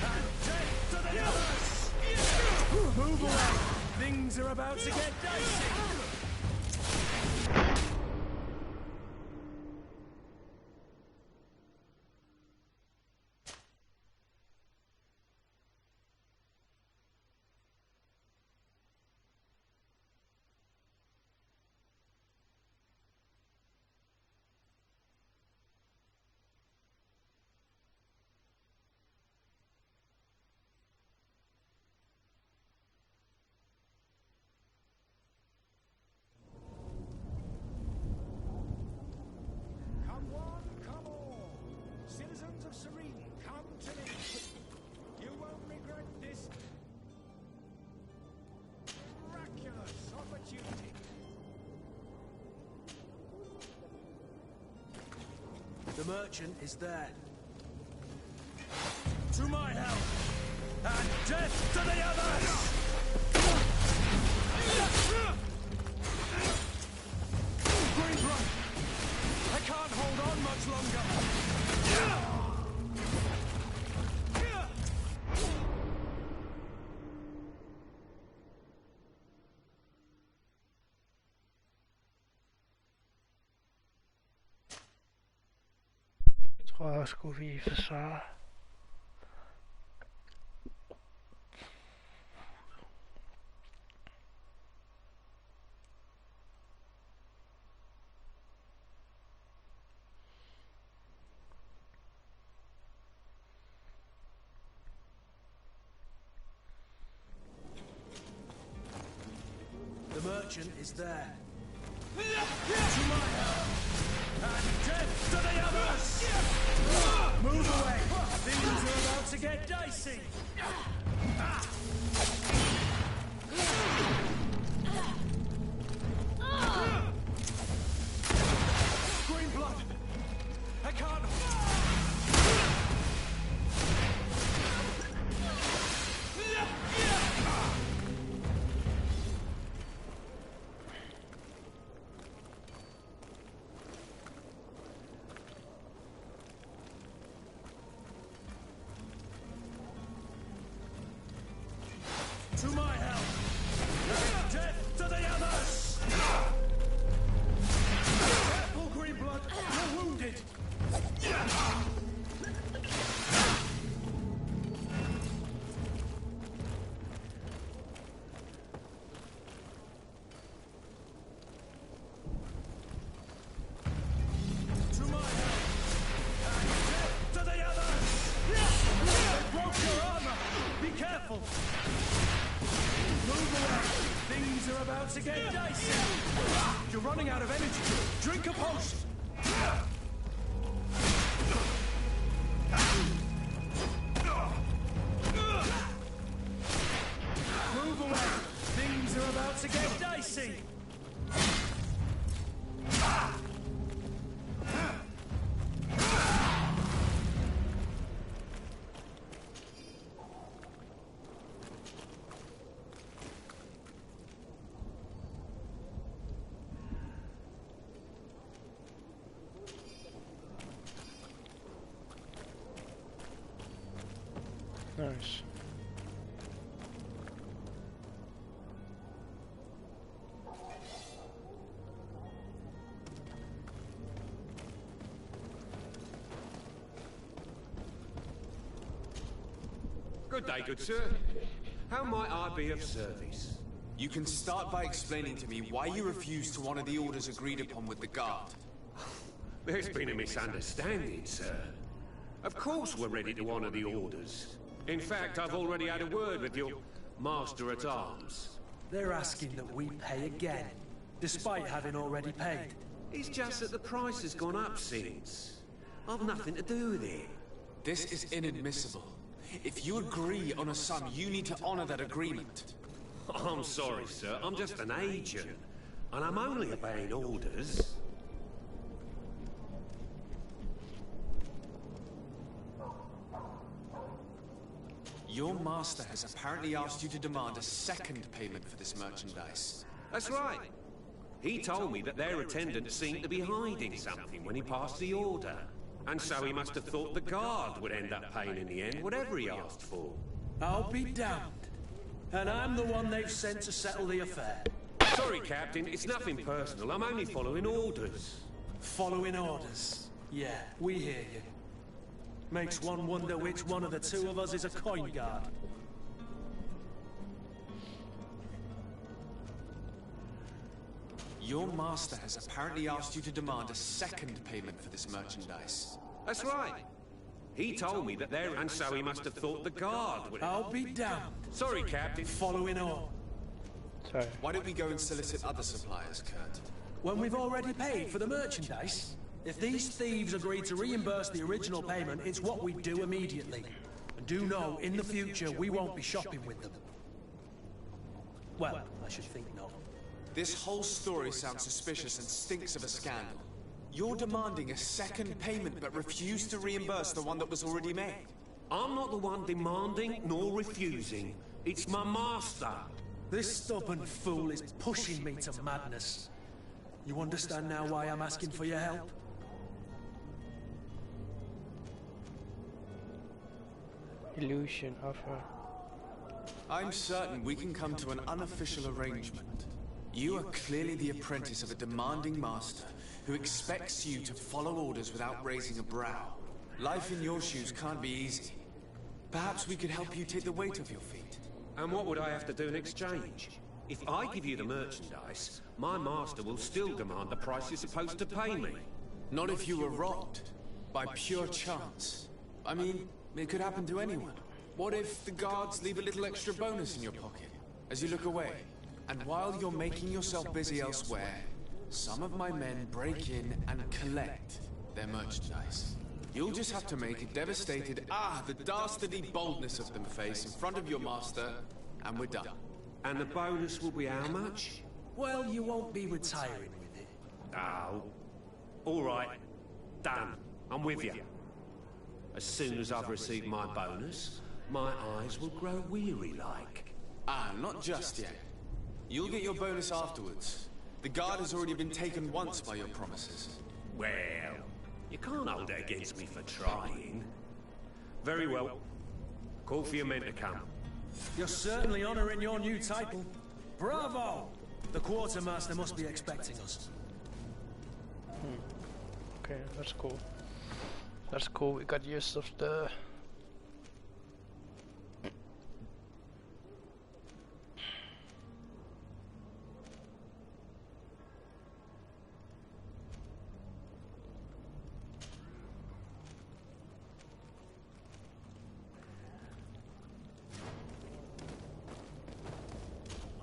And death to the others! Move away! Things are about to get dicey! The merchant is there. To my help! And death to the others! GreedFall! I can't hold on much longer! Jeg tror, jeg skulle vise sig. The merchant is there. To my help! And death to the others! Move away! Things are about to get dicey! Green blood! I can't... To my help! And death to the others! Careful, Green blood! You're wounded! To my help! And death to the others! They broke your armor! Be careful! Move away! Things are about to get dicey! You're running out of energy! Drink a potion! Move away! Things are about to get dicey! Nice. Good day, good sir. How might I be of service? You can start by explaining to me why you refused to honor the orders agreed upon with the guard. There's been a misunderstanding, sir. Of course we're ready to honor the orders. In fact, I've already had a word with your master-at-arms. They're asking that we pay again, despite having already paid. It's just that the price has gone up since. I've nothing to do with it. This is inadmissible. If you agree on a sum, you need to honor that agreement. I'm sorry, sir. I'm just an agent. And I'm only obeying orders. Your master has apparently asked you to demand a second payment for this merchandise. That's right. He told me that their attendant seemed to be hiding something when he passed the order. And so he must have thought the guard would end up paying in the end whatever he asked for. I'll be damned. And I'm the one they've sent to settle the affair. Sorry, Captain, it's nothing personal. I'm only following orders. Following orders? Yeah, we hear you. Makes one wonder which one of the two of us is a coin guard. Your master has apparently asked you to demand a second payment for this merchandise. That's right. He told me that they're... And so he must have thought the guard would... I'll be damned. Sorry, Captain. Following orders. Sorry. Why don't we go and solicit other suppliers, Kurt? When we've already paid for the merchandise? If these thieves agree to reimburse the original payment, it's what we do immediately. And do know, in the future, we won't be shopping with them. Well, I should think not. This whole story sounds suspicious and stinks of a scandal. You're demanding a second payment but refuse to reimburse the one that was already made. I'm not the one demanding nor refusing. It's my master. This stubborn fool is pushing me to madness. You understand now why I'm asking for your help? Illusion of her. I'm certain we can come to an unofficial arrangement. You are clearly the apprentice of a demanding master who expects you to follow orders without raising a brow. Life in your shoes can't be easy. Perhaps we could help you take the weight off your feet. And what would I have to do in exchange? If I give you the merchandise, my master will still demand the price you're supposed to pay me. Not if you were robbed. By pure chance. I mean, it could happen to anyone. What if the guards leave a little extra bonus in your pocket as you look away? And while you're making yourself busy elsewhere, some of my men break in and collect their merchandise. You'll just have to make a devastated, the dastardly boldness of them face in front of your master, and we're done. And the bonus will be how much? Well, you won't be retiring with it. Oh. All right. Done. I'm with you. As soon as I've received my bonus, my eyes will grow weary-like. Not just yet. You'll get your bonus afterwards. The guard has already been taken once by your promises. Well, you can't hold it against me for trying. Very well. Call for your men to come. You're certainly honoring your new title. Bravo! The quartermaster must be expecting us. Okay, that's cool. That's cool, we got use of the...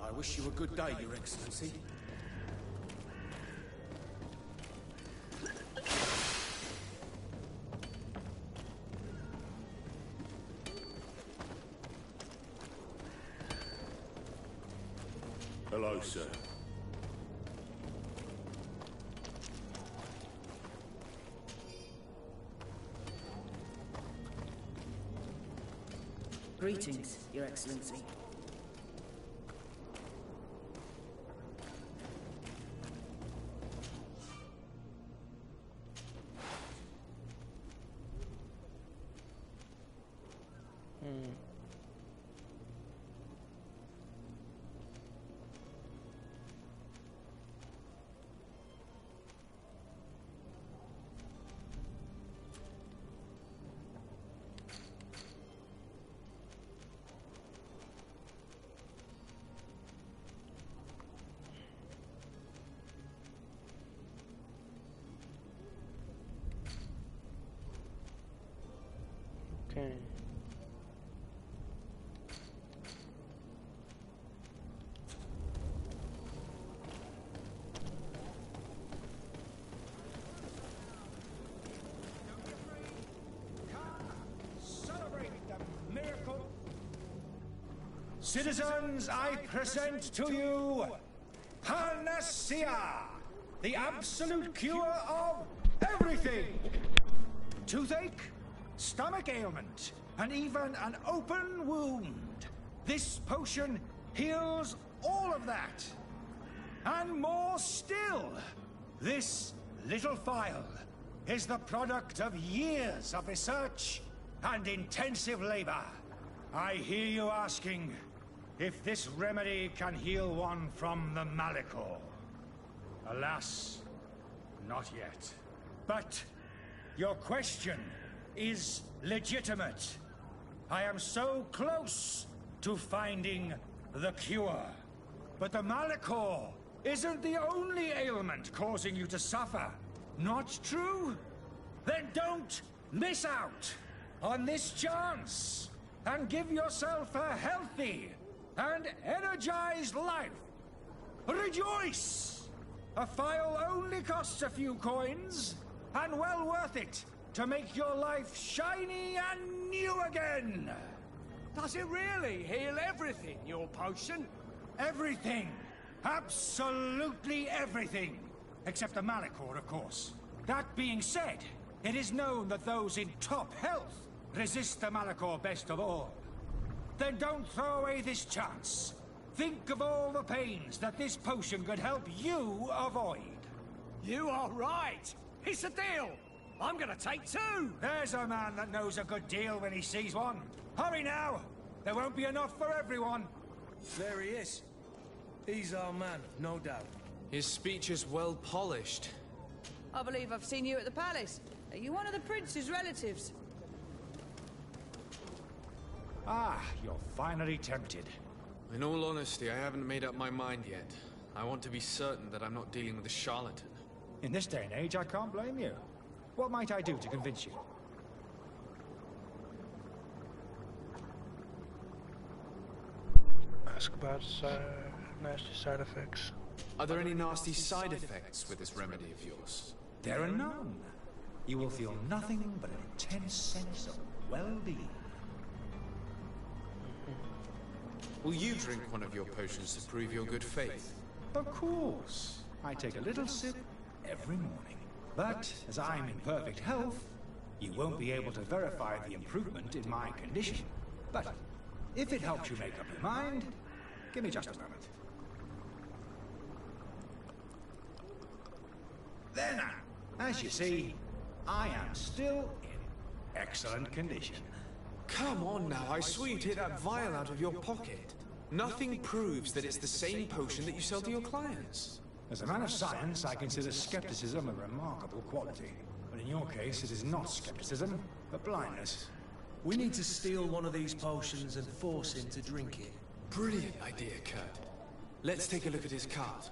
I wish you a good day, Your Excellency. Hello, sir. Greetings, Your Excellency. Okay. Citizens, I present to you Panacea, the absolute cure of everything. Toothache, stomach ailment, and even an open wound. This potion heals all of that. And more still. This little phial is the product of years of research and intensive labor. I hear you asking if this remedy can heal one from the Malachor. Alas, not yet. But your question is legitimate. I am so close to finding the cure. But the Malachor isn't the only ailment causing you to suffer. Not true? Then don't miss out on this chance and give yourself a healthy and energized life. Rejoice! A phial only costs a few coins, and well worth it to make your life shiny and new again. Does it really heal everything, your potion? Everything. Absolutely everything. Except the Malachor, of course. That being said, it is known that those in top health resist the Malachor best of all. Then don't throw away this chance. Think of all the pains that this potion could help you avoid. You are right. It's a deal. I'm gonna take two. There's a man that knows a good deal when he sees one. Hurry now. There won't be enough for everyone. There he is. He's our man, no doubt. His speech is well polished. I believe I've seen you at the palace. Are you one of the prince's relatives? Ah, you're finally tempted. In all honesty, I haven't made up my mind yet. I want to be certain that I'm not dealing with a charlatan. In this day and age, I can't blame you. What might I do to convince you? Ask about nasty side effects. Are there any nasty side effects with this remedy of yours? There are none. You will feel nothing but an intense sense of well-being. Will you drink one of your potions to prove your good faith? Of course. I take a little sip every morning. But as I'm in perfect health, you won't be able to verify the improvement in my condition. But if it helps you make up your mind, give me just a moment. There now. As you see, I am still in excellent condition. Come on now, I swear you take that vial out of your pocket. Nothing proves that it's the same potion that you sell to your clients. As a man of science, I consider skepticism a remarkable quality. But in your case, it is not skepticism, but blindness. We need to steal one of these potions and force him to drink it. Brilliant idea, Kurt. Let's take a look at his cart.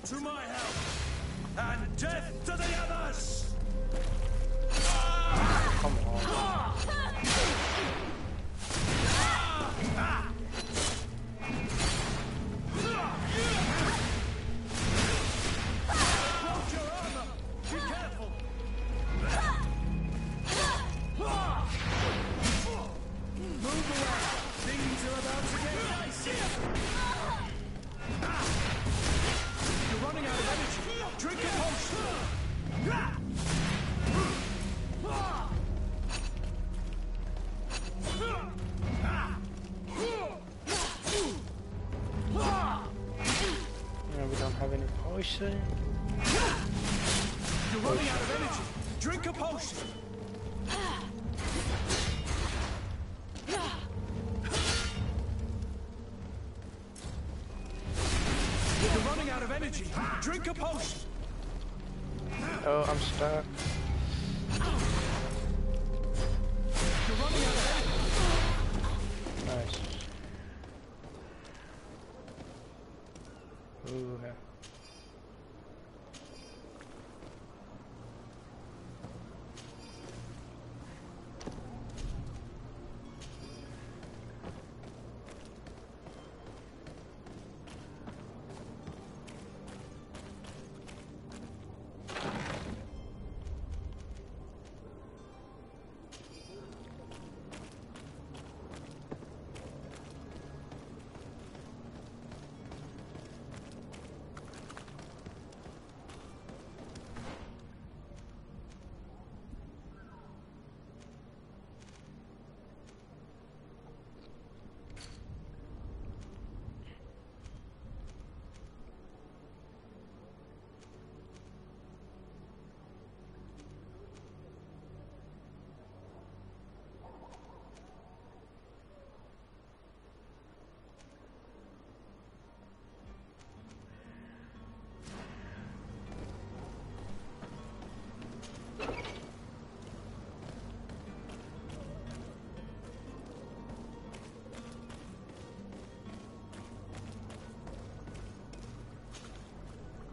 To my help! And death to the others! Come on. Hold your armor! Be careful! Move away! Things are about to get dicey! You're running out of energy! Drink a potion! Yeah, we don't have any poison. You're running out of energy! Drink a potion! You're running out of energy! Drink a potion! Oh, I'm stuck. Nice. Ooh, no.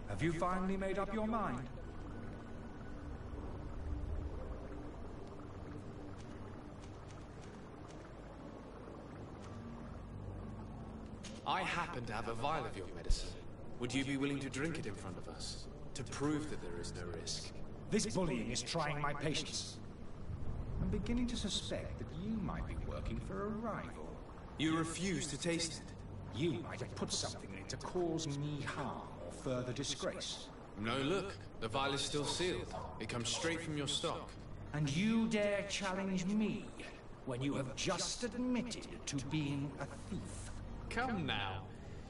Have you finally made up your mind? I happen to have a vial of your medicine. Would you be willing to drink it in front of us? To prove that there is no risk? This bullying is trying my patience. I'm beginning to suspect that you might be working for a rival. You refuse to taste it? You might have put something in it to cause me harm or further disgrace. No, look. The vial is still sealed. It comes straight from your stock. And you dare challenge me when you have just admitted to being a thief? Come now.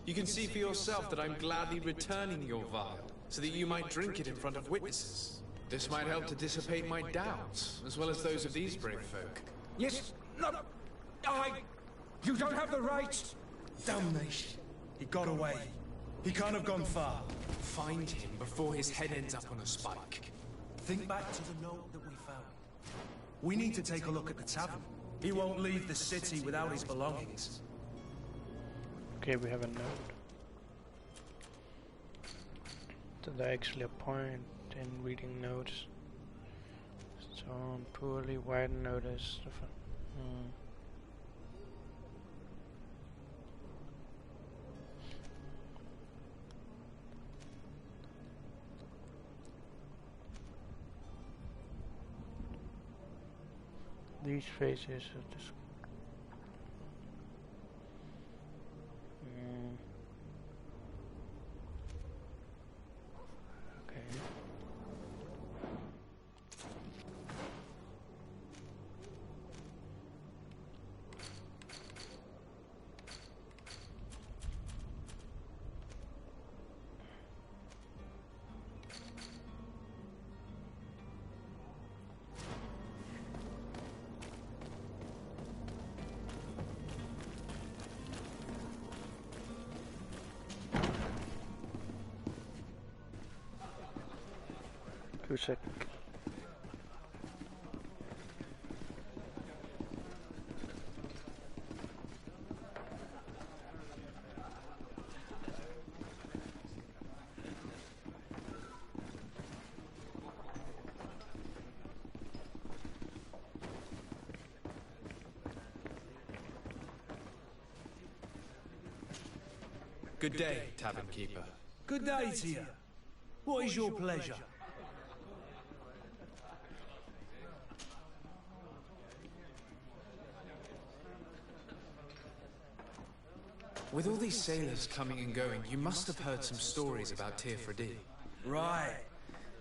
You can see for yourself that I'm gladly returning your vial, so that you might drink it in front of witnesses. This might help to dissipate my doubts, as well as those of these brave folk. Yes, no, you don't have the right! Damnation. He got away. He can't have gone far. Find him before his head ends up on a spike. Think back to the note that we found. We need to take a look at the tavern. He won't leave the city without his belongings. Okay, we have a note. Is there actually a point in reading notes? So poorly written notice. These faces are just okay. Check. Good day, tavern keeper. Good day to you. What is your pleasure? With all these sailors coming and going, you must have heard some stories about Tirfredi. Right.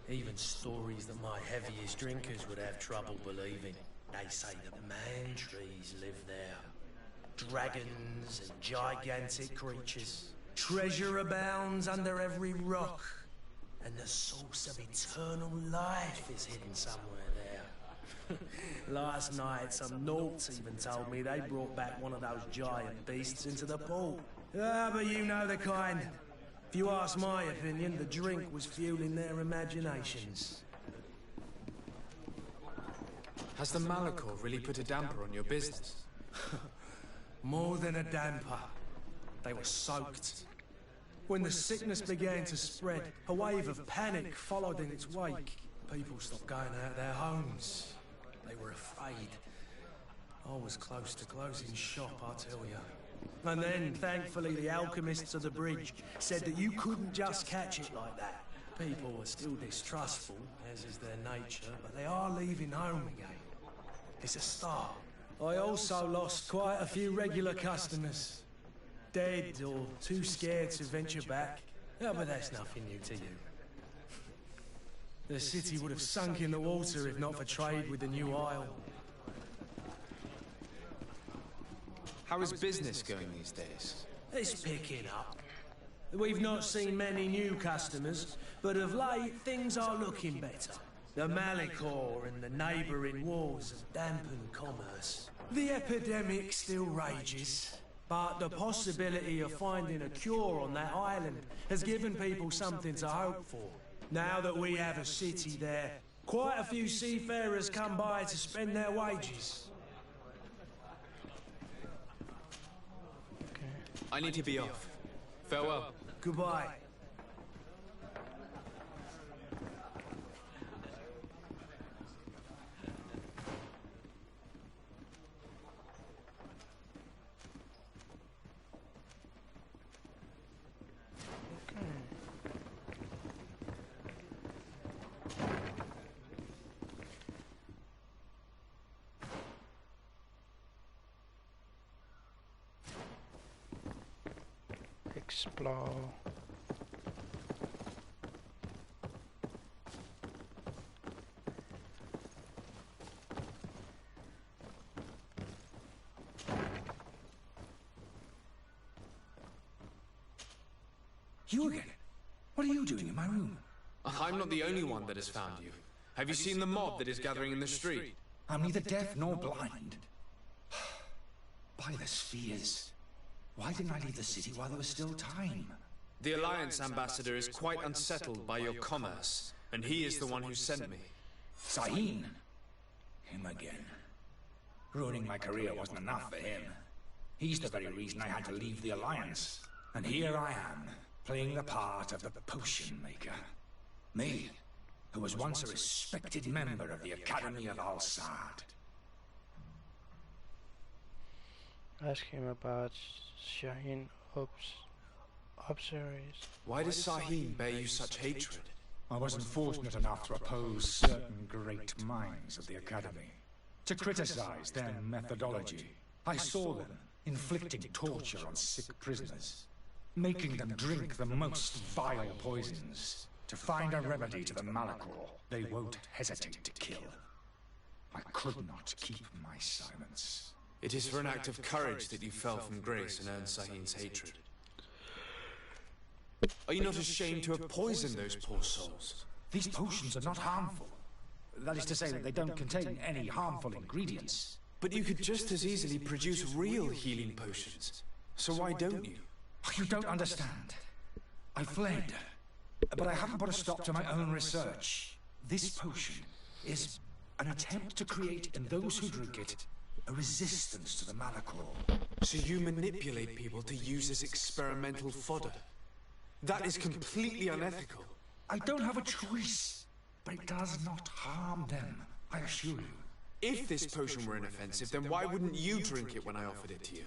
Even stories that my heaviest drinkers would have trouble believing. They say that man trees live there. Dragons and gigantic creatures. Treasure abounds under every rock. And the source of eternal life is hidden somewhere there. Last night, some Nauts even told me they brought back one of those giant beasts into the pool. Ah, but you know the kind. If you ask my opinion, the drink was fueling their imaginations. Has the Malachor really put a damper on your business? More than a damper. They were soaked. When the sickness began to spread, a wave of panic followed in its wake. People stopped going out of their homes. They were afraid. I was close to closing shop, I tell you. And then, thankfully, the alchemists of the bridge said that you couldn't just catch it like that. People are still distrustful, as is their nature, but they are leaving home again. It's a start. I also lost quite a few regular customers. Dead or too scared to venture back. Yeah, but that's nothing new to you. The city would have sunk in the water if not for trade with the New Isle. How is business going these days? It's picking up. We've not seen many new customers, but of late things are looking better. The Malachor and the neighbouring wars have dampened commerce. The epidemic still rages, but the possibility of finding a cure on that island has given people something to hope for. Now that we have a city there, quite a few seafarers come by to spend their wages. I need to be off. Farewell. Goodbye. Explore. You again? What are you doing in my room? I'm not the only one that has found you. Have you seen the mob that is gathering in the street? I'm neither deaf nor blind. By the spheres. Why didn't I leave the city while there was still time? The Alliance ambassador is quite unsettled by your commerce, and he is the one who sent me. Sahin? Him again. Ruining my career wasn't enough for him. He's the very reason I had to leave the Alliance. And here I am, playing the part of the potion maker. Me, who was once a respected member of the Academy of Al-Sad. Ask him about Shaheen observers. Why does Sahin bear you such hatred? I wasn't fortunate enough to oppose certain great minds of the Academy. To criticize their methodology. I saw them inflicting torture on sick prisoners. Making them drink the most vile poisons. To find a remedy to the Malachor they won't hesitate to kill. I could not keep my silence. It is for an act of courage that you fell from grace and earned Sahin's hatred. Are you not ashamed to have poisoned those poor souls? These potions are not harmful. That is to say that they don't contain any harmful ingredients. But you could just as easily produce real healing potions. So why don't you? You don't understand. I fled, but I haven't put a stop to my own research. This potion is an attempt to create in those who drink it a resistance to the Malachor. So you manipulate people to use as experimental fodder? That is completely unethical. I don't have a choice, but it does not harm them, I assure you. If this potion were inoffensive, then why wouldn't you drink it when I offered it to you?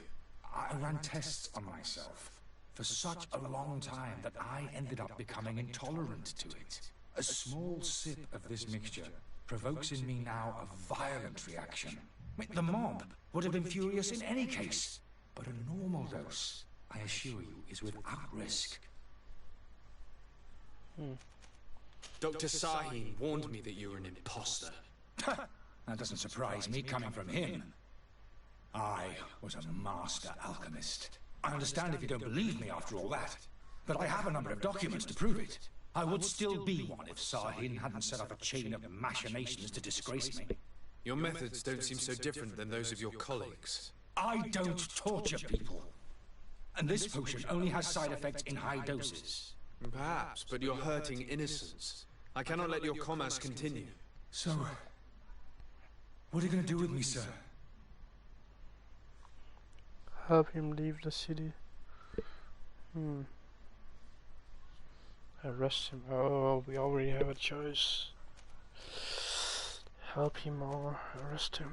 I ran tests on myself for such a long time that I ended up becoming intolerant to it. A small sip of this mixture provokes in me now a violent reaction. The mob would have been furious in any case, but a normal dose, I assure you, is without risk. Dr. Sahin warned me that you were an imposter. That doesn't surprise me coming from him. I was a master alchemist. I understand if you don't believe me after all that, but I have a number of documents to prove it. I would still be one if Sahin hadn't set up a chain of machinations to disgrace me. Your methods don't seem so different than those of your colleagues. I don't torture people. And this potion only has side effects in high doses. Perhaps, but you're hurting innocents. I cannot let your commerce continue. So, What are you going to do with me, sir? Help him leave the city. Arrest him. Oh, we already have a choice. Help him or arrest him.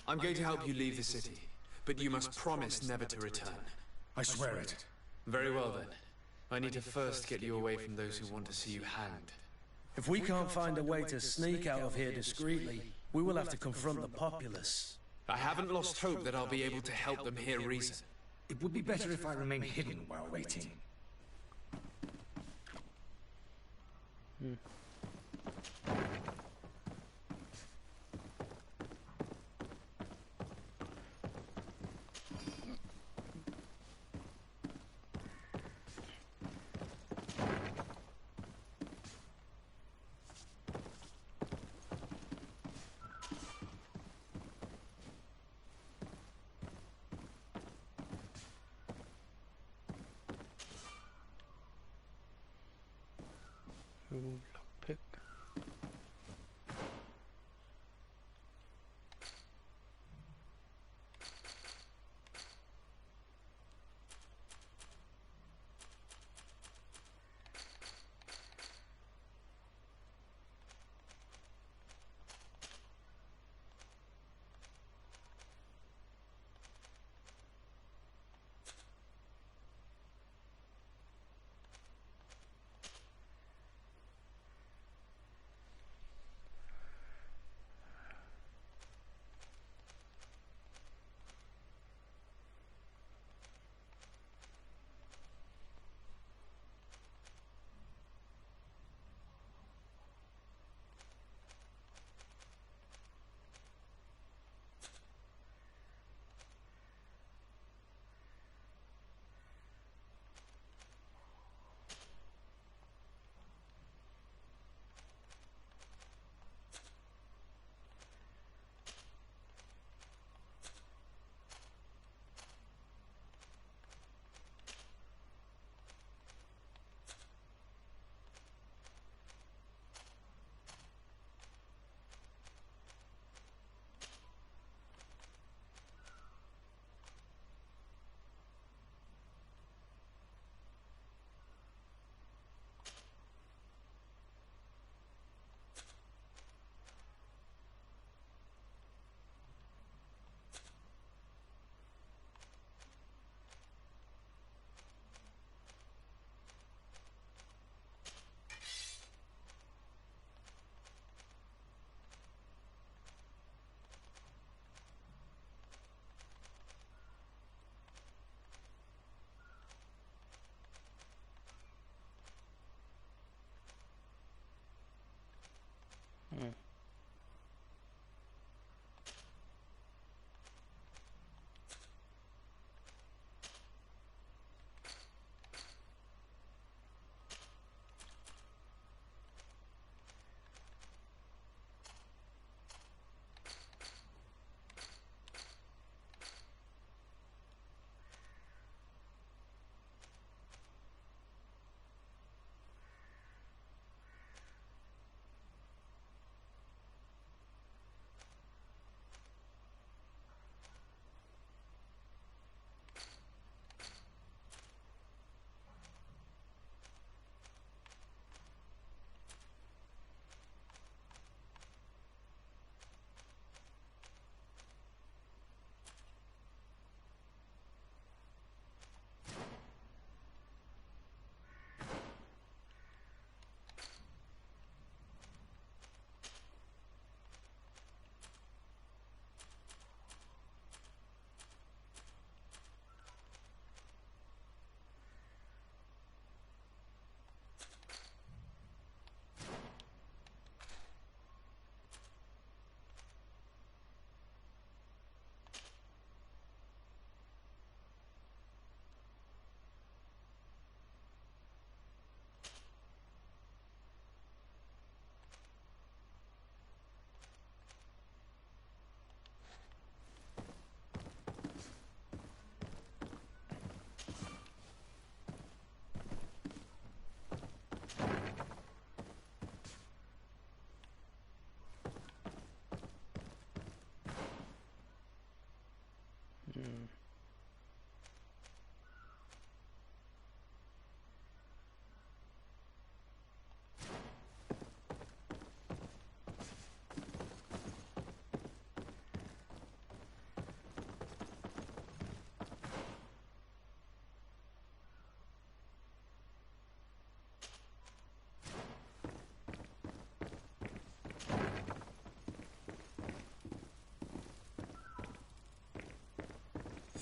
I'm going to help you leave the city, but you must promise never to return. I swear it. Very well then. I need to first get you away from those who want to see you hanged. If we can't find a way to sneak out of here discreetly, we will have to confront the populace. I haven't lost hope that I'll be able to help them hear reason. It would be better if I remain hidden while waiting. Ooh, lockpick.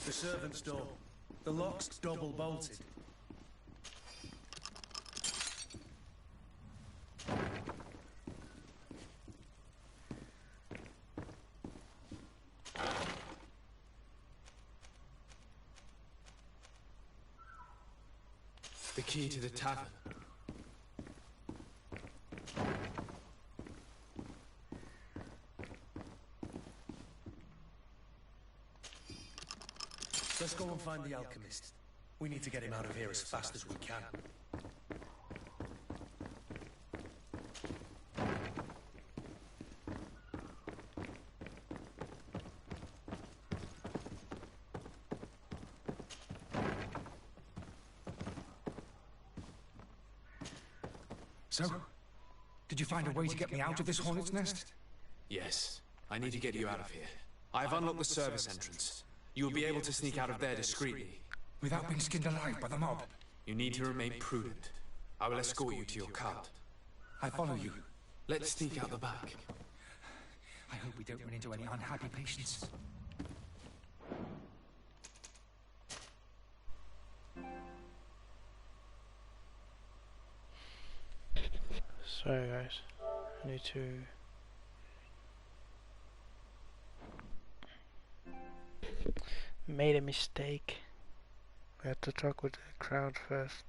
The servant's door. The lock's double bolted. The key to the tavern. Let's go and find the alchemist. We need to get him out of here as fast as we can. So, did you find a way to get me out of this hornet's nest? Yes. I need to get you out of here. I've unlocked the service entrance. You will be able to sneak out of there discreetly. Without being skinned alive by the mob? You need to remain prudent. I will escort you to your cart. I follow you. Let's sneak out the back. I hope we don't run into any unhappy patients. Sorry guys, I need to... Made a mistake. We had to talk with the crowd first.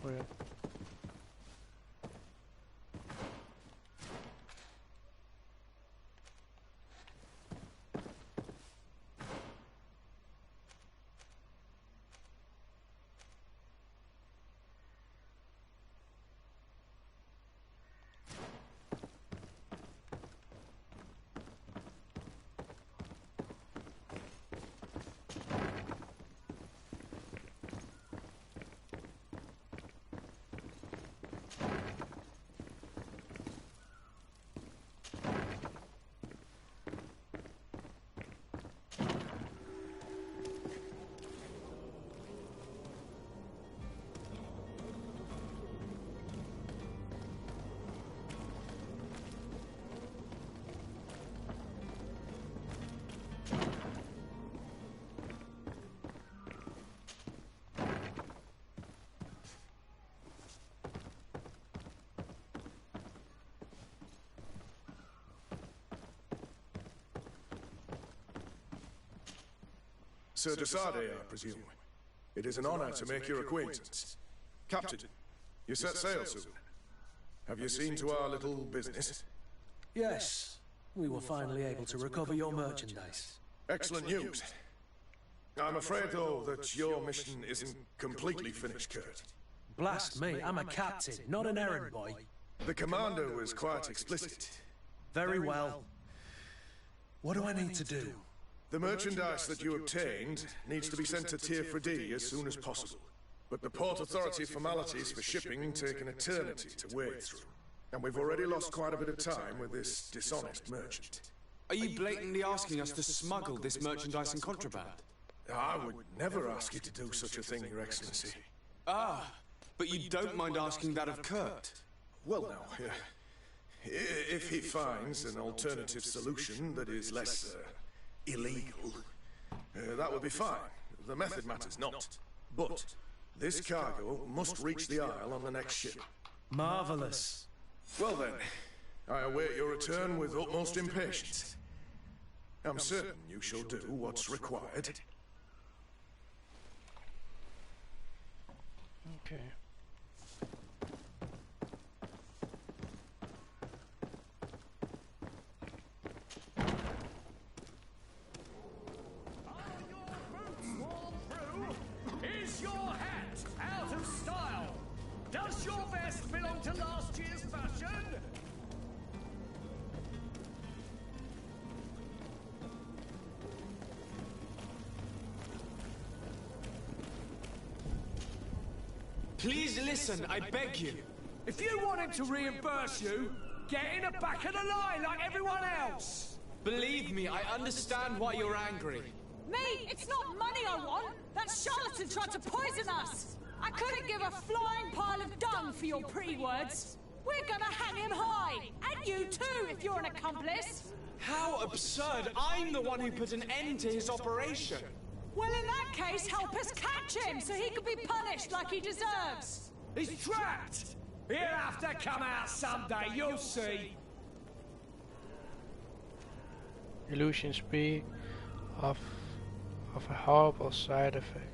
Weird. Sir Desade, I presume. It is an honor to make your acquaintance. Captain, you set sail soon. Have you seen to our little business? Yes. We were finally able to recover your merchandise. Excellent news. I'm afraid, though, that your mission isn't completely finished, Kurt. Blast me, I'm a captain, not an errand boy. The commander was quite explicit. Very well. What do I need to do? The merchandise that you obtained needs to be sent to Tier 4D as soon as possible. But the Port Authority formalities for shipping take an eternity to wade through. And we've already lost quite a bit of time with this dishonest merchant. Are you blatantly asking us to smuggle this merchandise in contraband? I would never ask you to do such a thing, Your Excellency. Ah, but you don't mind asking that of Kurt? Well, no. If he finds an alternative solution that is less illegal, that would be fine. The method matters not. But this cargo must reach the Isle on the next ship. Marvelous. Well then, I await your return with utmost impatience. I'm certain you shall do what's required. Okay. Is your hat out of style? Does your vest belong to last year's fashion? Please listen, I beg you. If you want him to reimburse you, get in the back of the line like everyone else. Believe me, I understand why you're angry. Me? It's not money I want. That charlatan tried to poison us. I couldn't give a flying pile of dung for your pretty words. We're gonna hang him high. And you too, if you're an accomplice. How absurd! I'm the one who put an end to his operation. Well, in that case, help us catch him so he can be punished like he deserves. He's trapped. He'll have to come out someday, you'll see. Illusions speak of a horrible side effect.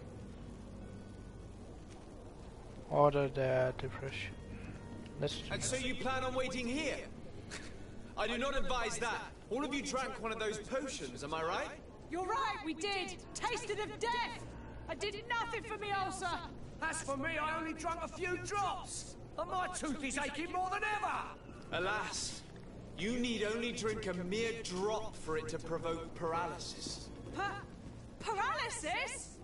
Order their depression. And so you plan on waiting here? I do not advise that. All of you drank one of those potions, am I right? You're right, we did. Tasted of death. I did nothing for me ulcer. As for me, I only drank a few drops. And my tooth is aching more than ever. Alas, you need only drink a mere drop for it to provoke paralysis. Paralysis?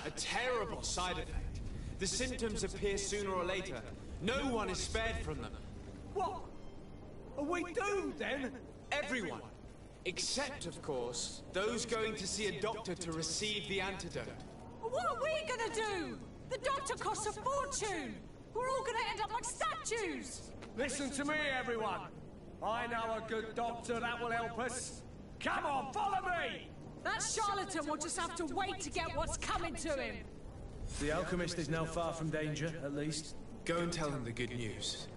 A terrible side effect. The symptoms appear sooner or later. No one is spared from them. What? Are we doomed then? Everyone. Except, of course, those going to see a doctor to receive the antidote. What are we gonna do? The doctor costs a fortune. We're all gonna end up like statues. Listen to me, everyone. I know a good doctor that will help us. Come on, follow me! That charlatan will just have to wait to get what's coming to him. The alchemist is now far from danger, at least. Go and tell him the good news.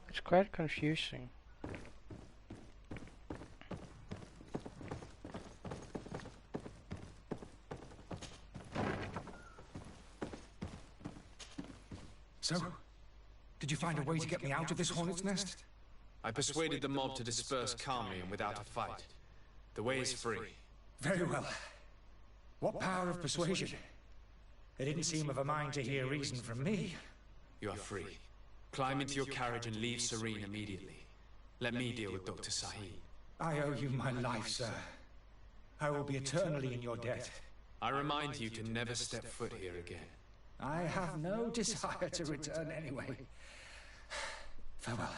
It's quite confusing. So, did you find a way to get me out of this hornet's nest? I persuaded the mob to disperse calmly and without a fight. The way is free. Very well. What power of persuasion? They didn't seem of a mind to hear reason from me. You are free. Climb into your carriage and leave Serene immediately. Let me deal with Dr. Sahib. I owe you my life, sir. I will be eternally in your debt. I remind you to never step foot here again. I have no desire to return anyway. Farewell.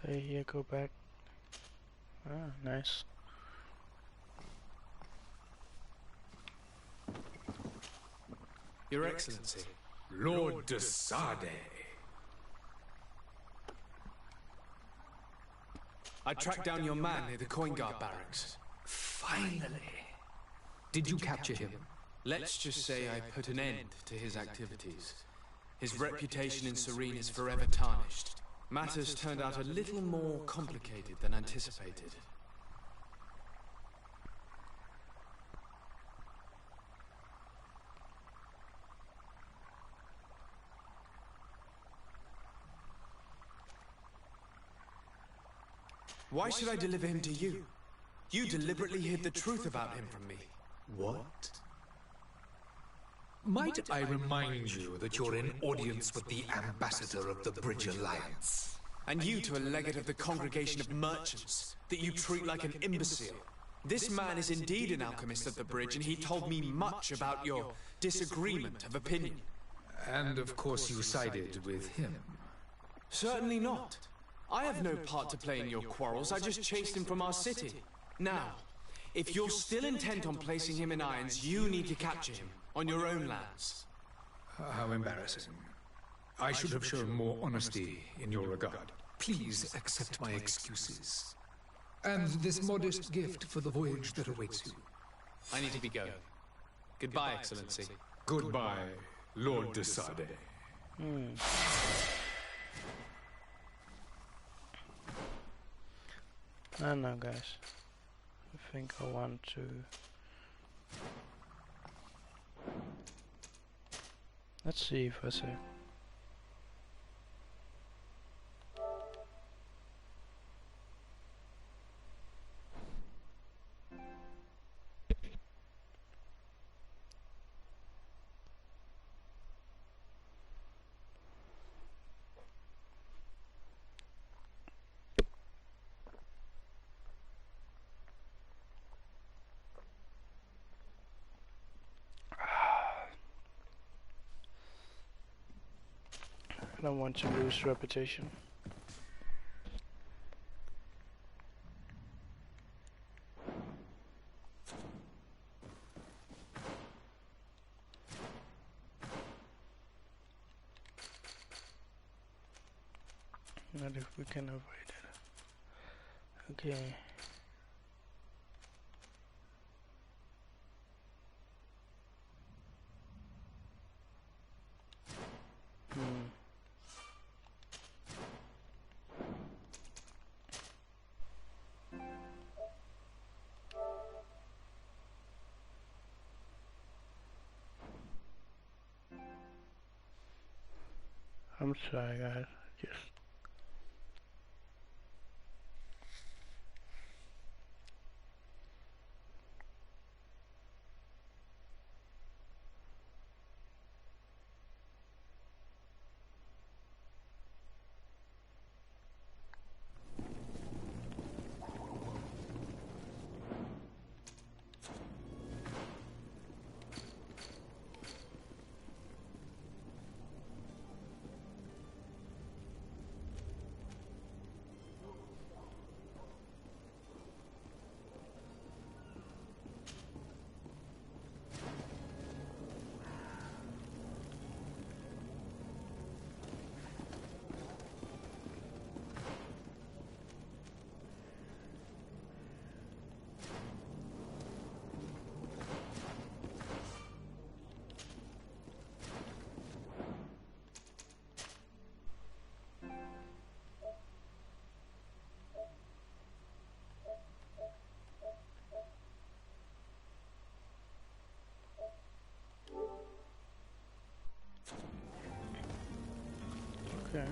Stay here, go back. Ah, nice. Your Excellency. Lord de Sade. I tracked down your man near the coin guard barracks. Finally. Did you capture him? Let's just say I put an end to his activities. His reputation in Serene is forever tarnished. Matters turned out a little more complicated than anticipated. Why should I deliver him to you? You deliberately hid the truth about him from me. What? Might I remind you that you're in audience with the ambassador of the Bridge Alliance? And you to a legate of the Congregation of Merchants, that you treat like an imbecile. This man is indeed an alchemist at the bridge, and he told me much about your disagreement of opinion. And of course you sided with him. Certainly not. I have no part to play in your quarrels. I just chased him from our city. Now, if you're still intent on placing him in irons, you need to capture him on your own lands. How embarrassing. I should have shown more honesty in your regard. Please accept my excuses. And this modest gift for the voyage that awaits you. I need to be going. Goodbye, Excellency. Goodbye, Lord de Sade. I don't know, guys. I think I want to... Let's see if I say... I don't want to lose reputation. Not if we can avoid it. Okay. I'm sorry, guys. Just okay.